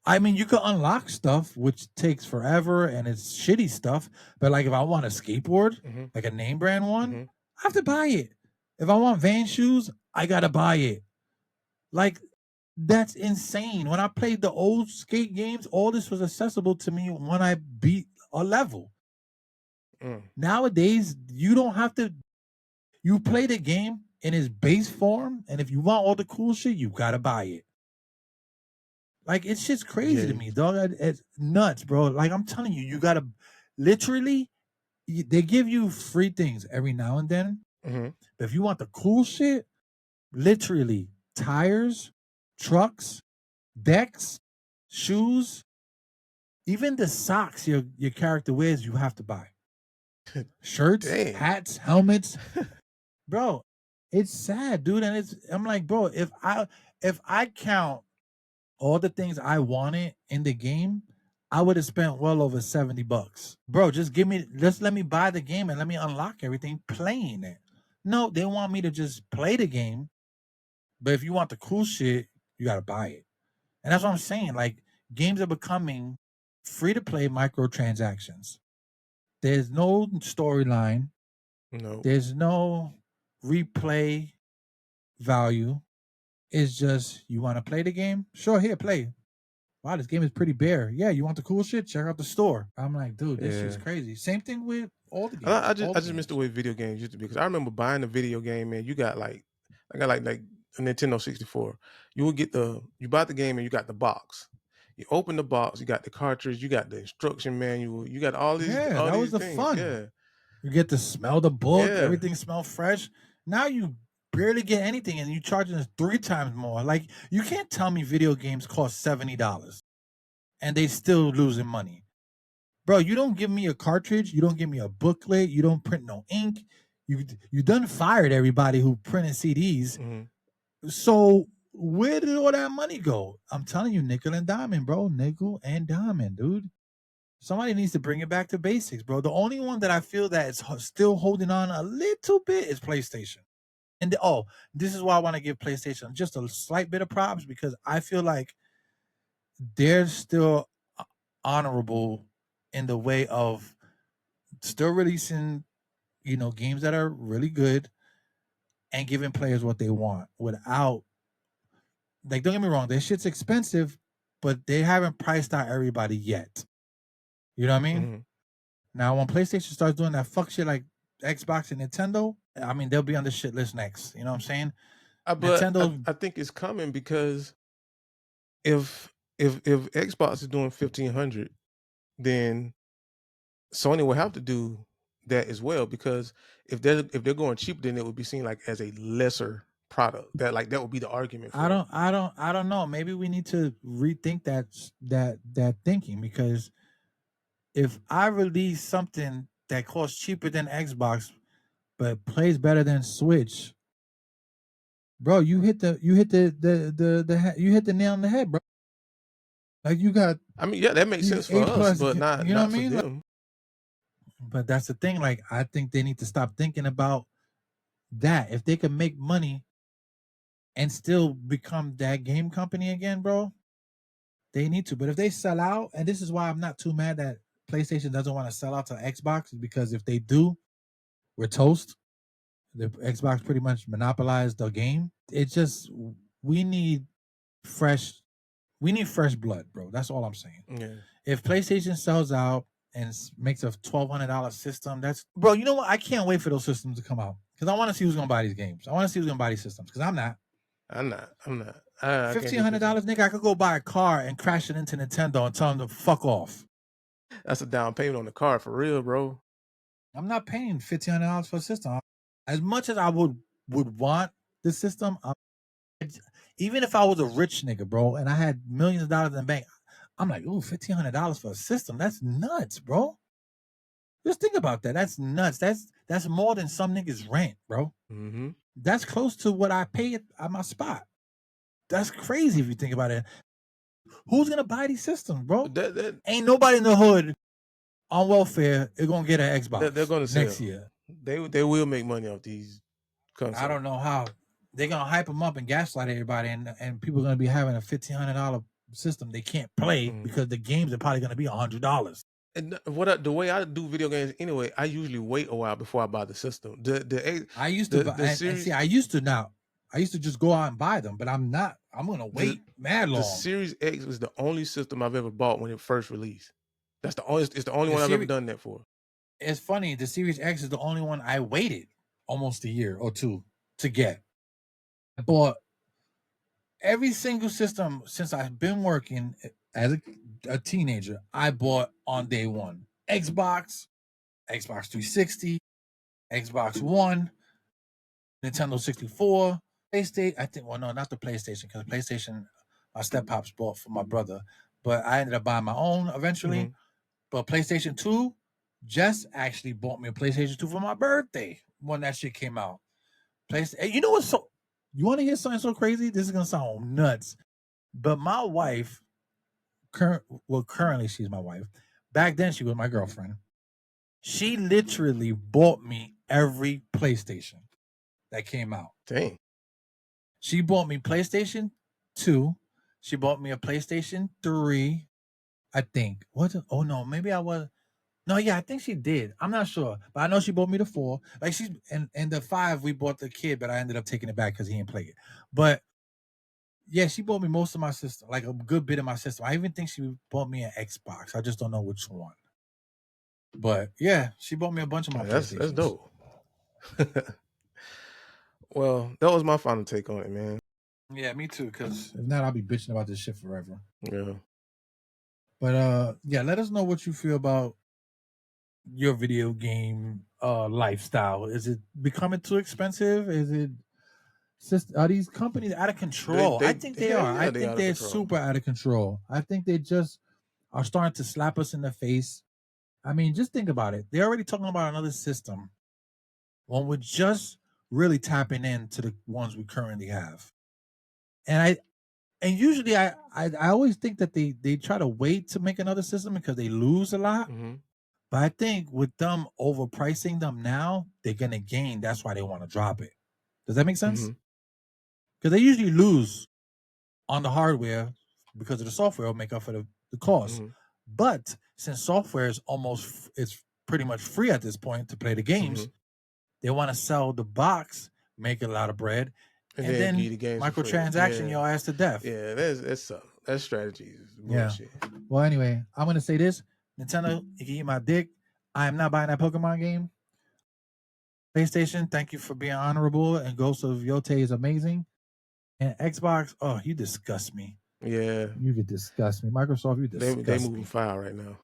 I mean, you could unlock stuff, which takes forever and it's shitty stuff. But like if I want a skateboard, like a name brand one, I have to buy it. If I want Van shoes, I got to buy it. Like, that's insane. When I played the old skate games, all this was accessible to me when I beat a level. Nowadays, you don't have to. You play the game in its base form, and if you want all the cool shit, you got to buy it. Like, it's just crazy to me, dog. It's nuts, bro. Like, I'm telling you, you got to literally, they give you free things every now and then. But if you want the cool shit, literally, tires, trucks, decks, shoes, even the socks your character wears, you have to buy. Shirts, hats, helmets. Bro, it's sad, dude. And I'm like, bro, if I count all the things I wanted in the game, I would have spent well over $70. Bro, just let me buy the game and let me unlock everything playing it. No, they want me to just play the game. But if you want the cool shit, you got to buy it. And that's what I'm saying. Like, games are becoming free to play microtransactions. There's no storyline. No. There's no replay value. It's just, you want to play the game? Sure, here, play. Wow, this game is pretty bare. Yeah, you want the cool shit? Check out the store. I'm like, dude, this is crazy. Same thing with all the games. I just miss the way video games used to be, because I remember buying a video game, man. You got like, I got like a Nintendo 64. You buy the game and you got the box. You open the box, you got the cartridge, you got the instruction manual, you got all these. Yeah, that was the things. fun. Yeah, you get to smell the book. Yeah. Everything smells fresh. Now you barely get anything, and you charging us 3 times more. Like, you can't tell me video games cost $70 and they still losing money. Bro, you don't give me a cartridge, you don't give me a booklet, you don't print no ink. You done fired everybody who printed CDs. So where did all that money go? I'm telling you, nickel and diamond, bro. Nickel and diamond, dude. Somebody needs to bring it back to basics, bro. The only one that I feel that is still holding on a little bit is PlayStation. And this is why I want to give PlayStation just a slight bit of props, because I feel like they're still honorable in the way of still releasing, games that are really good and giving players what they want without, like, don't get me wrong, their shit's expensive, but they haven't priced out everybody yet. You know what I mean? Now, when PlayStation starts doing that fuck shit like Xbox and Nintendo, I mean, they'll be on the shit list next. You know what I'm saying? But Nintendo, I think it's coming, because if Xbox is doing 1,500, then Sony will have to do that as well, because if they're going cheaper, then it would be seen like as a lesser product. That would be the argument. I don't know. Maybe we need to rethink that thinking, because if I release something that costs cheaper than Xbox but plays better than Switch, bro, you hit the nail on the head, bro. Like, you got. I mean, yeah, that makes sense for us, but not. You know what I mean? Like, but that's the thing. Like, I think they need to stop thinking about that. If they can make money and still become that game company again, bro, They need to. But if they sell out, and this is why I'm not too mad that PlayStation doesn't want to sell out to Xbox, because if they do, we're toast. The Xbox pretty much monopolized the game. It's just we need fresh blood, bro. That's all I'm saying. Yeah. If PlayStation sells out and makes a $1,200 system, that's, bro. You know what? I can't wait for those systems to come out because I want to see who's gonna buy these games. I want to see who's gonna buy these systems because I'm not. $1,500, nigga. I could go buy a car and crash it into Nintendo and tell them to fuck off. That's a down payment on the car for real, bro. I'm not paying $1,500 for a system. As much as I would want the system, even if I was a rich nigga, bro, and I had millions of dollars in the bank, I'm like, ooh, $1,500 for a system. That's nuts, bro. Just think about that. That's nuts. That's more than some niggas rent, bro. Mm-hmm. That's close to what I pay at my spot. That's crazy if you think about it. Who's gonna buy these systems, bro? Ain't nobody in the hood on welfare is gonna get an Xbox. They're gonna next year. They will make money off these consoles. I don't know how. They're gonna hype them up and gaslight everybody, and people are gonna be having a $1,500 system they can't play because the games are probably gonna be $100. And the way I do video games anyway, I usually wait a while before I buy the system. I used to I used to just go out and buy them, but I'm not. I'm gonna wait mad long. The Series X was the only system I've ever bought when it first released. It's the only one I've ever done that for. It's funny. The Series X is the only one I waited almost a year or two to get. I bought every single system since I've been working as a teenager. I bought on day one. Xbox 360, Xbox One, Nintendo 64, PlayStation. I think, well, no, not the PlayStation, because PlayStation, my step-pops bought for my brother, but I ended up buying my own eventually. Mm-hmm. But PlayStation 2, Jess actually bought me a PlayStation 2 for my birthday when that shit came out. You know what's you want to hear something so crazy? This is going to sound nuts. But my wife, currently she's my wife. Back then she was my girlfriend. She literally bought me every PlayStation that came out. Dang. She bought me PlayStation 2. She bought me a PlayStation 3, I think. Oh, no, maybe I was. No, yeah, I think she did. I'm not sure. But I know she bought me the 4. Like, she's and the 5 we bought the kid, but I ended up taking it back because he didn't play it. But yeah, she bought me most of my system, like a good bit of my system. I even think she bought me an Xbox. I just don't know which one. But yeah, she bought me a bunch of my PlayStations. That's dope. Well, that was my final take on it, man. Yeah, me too. Because if not, I'll be bitching about this shit forever. Yeah. But yeah, let us know what you feel about your video game lifestyle. Is it becoming too expensive? Are these companies out of control? I think they are. I think they're super out of control. I think they just are starting to slap us in the face. I mean, just think about it. They're already talking about another system when we're just really tapping into the ones we currently have. And usually I always think that they try to wait to make another system because they lose a lot. Mm-hmm. But I think with them overpricing them now, they're going to gain. That's why they want to drop it. Does that make sense? Because they usually lose on the hardware because of the software will make up for the cost. But since software is it's pretty much free at this point to play the games, they want to sell the box, make a lot of bread, and then the microtransaction your ass to death. Yeah, that's strategy. Bullshit. Yeah. Well, anyway, I'm going to say this. Nintendo, you can eat my dick. I am not buying that Pokemon game. PlayStation, thank you for being honorable, and Ghost of Yote is amazing. And Xbox, oh, you disgust me. Yeah. You could disgust me. Microsoft, you disgust me. They moving foul right now.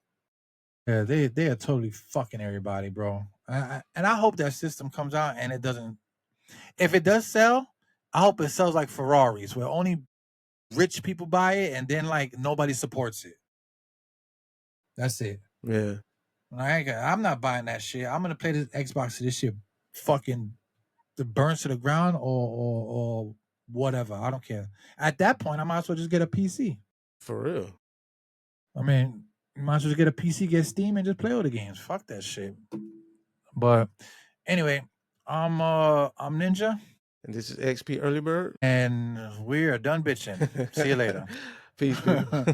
Yeah, they are totally fucking everybody, bro. And I hope that system comes out and it doesn't. If it does sell, I hope it sells like Ferraris, where only rich people buy it and then like nobody supports it. That's it. Yeah. I'm not buying that shit. I'm gonna play this Xbox to this shit fucking burns to the ground or whatever. I don't care. At that point, I might as well just get a PC. For real. I mean, you might as well just get a PC, get Steam, and just play all the games. Fuck that shit. But anyway, I'm Ninja. And this is XP Early Bird. And we are done bitching. See you later. Peace, people.